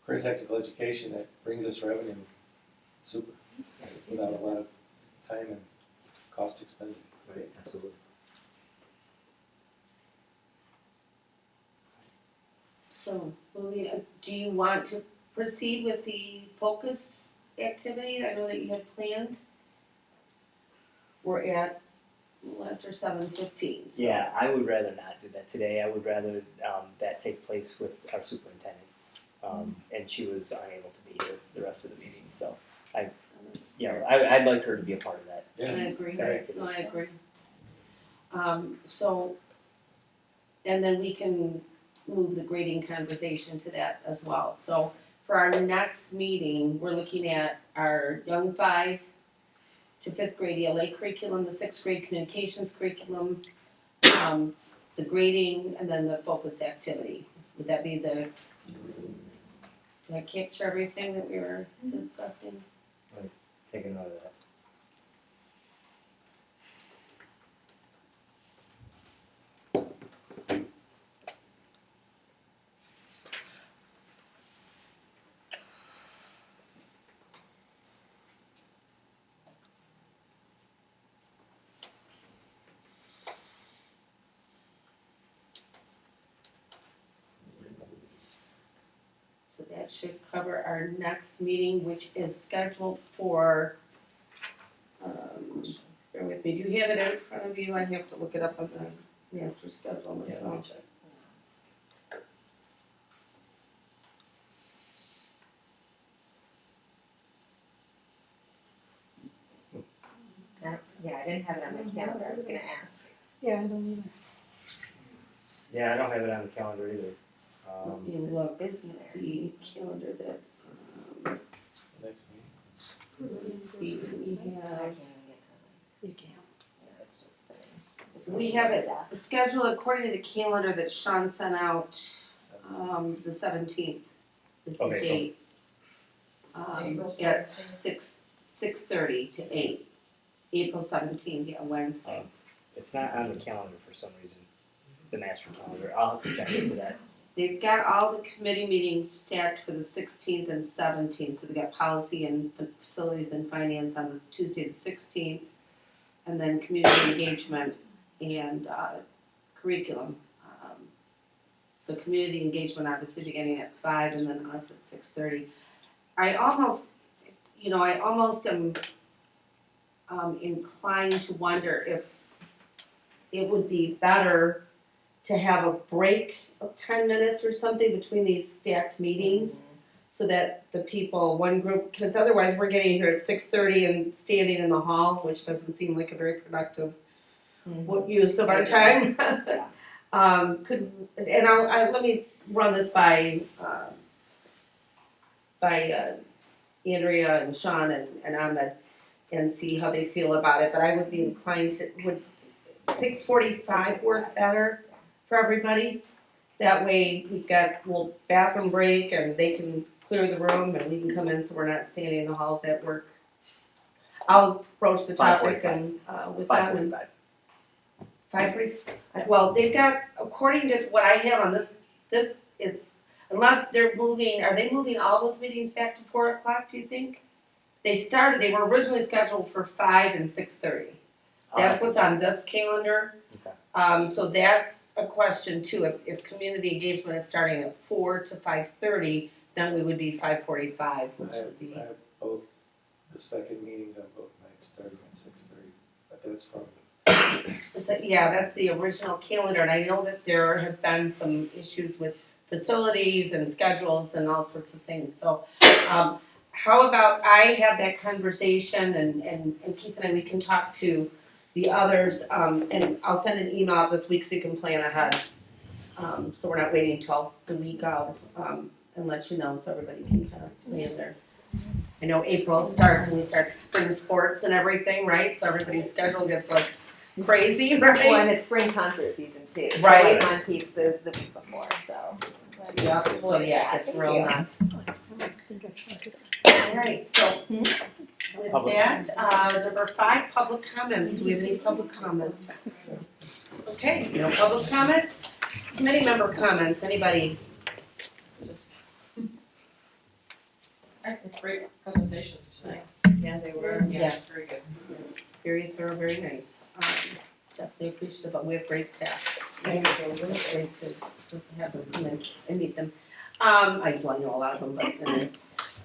career and technical education that brings us revenue, super, without a lot of time and cost expended. Right, absolutely. So, do you want to proceed with the focus activity? I know that you had planned. We're at after 7:15. So. Yeah, I would rather not do that today. I would rather that take place with our superintendent. And she was unable to be here the rest of the meeting, so I'd like her to be a part of that. Yeah. I agree. Right. No, I agree. So, and then we can move the grading conversation to that as well. So for our next meeting, we're looking at our young 5 to 5th grade ELA curriculum, the 6th grade communications curriculum, the grading, and then the focus activity. Would that be did I capture everything that we were discussing? Right. Take a note of that. So that should cover our next meeting, which is scheduled for, bear with me, do you have it in front of you? I have to look it up on the master schedule myself. Yeah, I didn't have it on my calendar, I was gonna ask. Yeah, I don't either. Yeah, I don't have it on the calendar either. Let me look, it's the calendar that, Next meeting. let's see, we have. You can't. We have it scheduled according to the calendar that Sean sent out, the 17th is the Okay, so- date. April At 17th. 6:30 to 8, April 17th, yeah, Wednesday. It's not on the calendar for some reason, the master calendar. I'll have to check into that. They've got all the committee meetings stacked for the 16th and 17th, so we got policy and facilities and finance on the Tuesday the 16th, and then community engagement and curriculum. So community engagement obviously beginning at 5 and then us at 6:30. I almost am inclined to wonder if it would be better to have a break of 10 minutes or something between these stacked meetings, so that the people, one group, because otherwise we're getting here at 6:30 and standing in the hall, which doesn't seem like a very productive use of our time. I'll let me run this by Andrea and Sean and Ahmed and see how they feel about it, but I would be inclined to, would 6:45 work better for everybody? That way we've got a little bathroom break and they can clear the room and we can come in so we're not standing in the halls at work. I'll broach the topic and with that one. 5:45. Well, they've got, according to what I have on this it's, unless they're moving, are they moving all those meetings back to 4 o'clock, do you think? They were originally scheduled for 5 and 6:30. That's what's on this calendar. Okay. So that's a question too, if community engagement is starting at 4 to 5:30, then we would be 5:45, which would be. I have both, the second meetings on both nights starting at 6:30, but that's from That's the original calendar, and I know that there have been some issues with facilities and schedules and all sorts of things, so, how about I have that conversation and Keith and I, we can talk to the others, and I'll send an email out this week so you can plan ahead. So we're not waiting till the week of, and let you know so everybody can kind of plan their. I know April starts and we start spring sports and everything, right? So everybody's schedule gets like crazy, right? Well, and it's spring concert season too. Right. So Monteith's is the week before, so. Yeah, so yeah, it's thank real you. nuts. Alright, so with that, number 5, public comments. Do we have any public comments? Okay, no public comments. Committee member comments, anybody? Great presentations tonight. Yeah, they were. Yes. Very good. Very thorough, very nice. definitely appreciative, but we have great staff. And it's really great to have them come in and meet them. I know a lot of them, but anyways.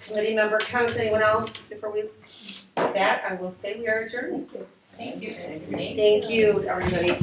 Committee member comments, anyone else before we, with that, I will say we are adjourned. Thank you. Thank you, everybody.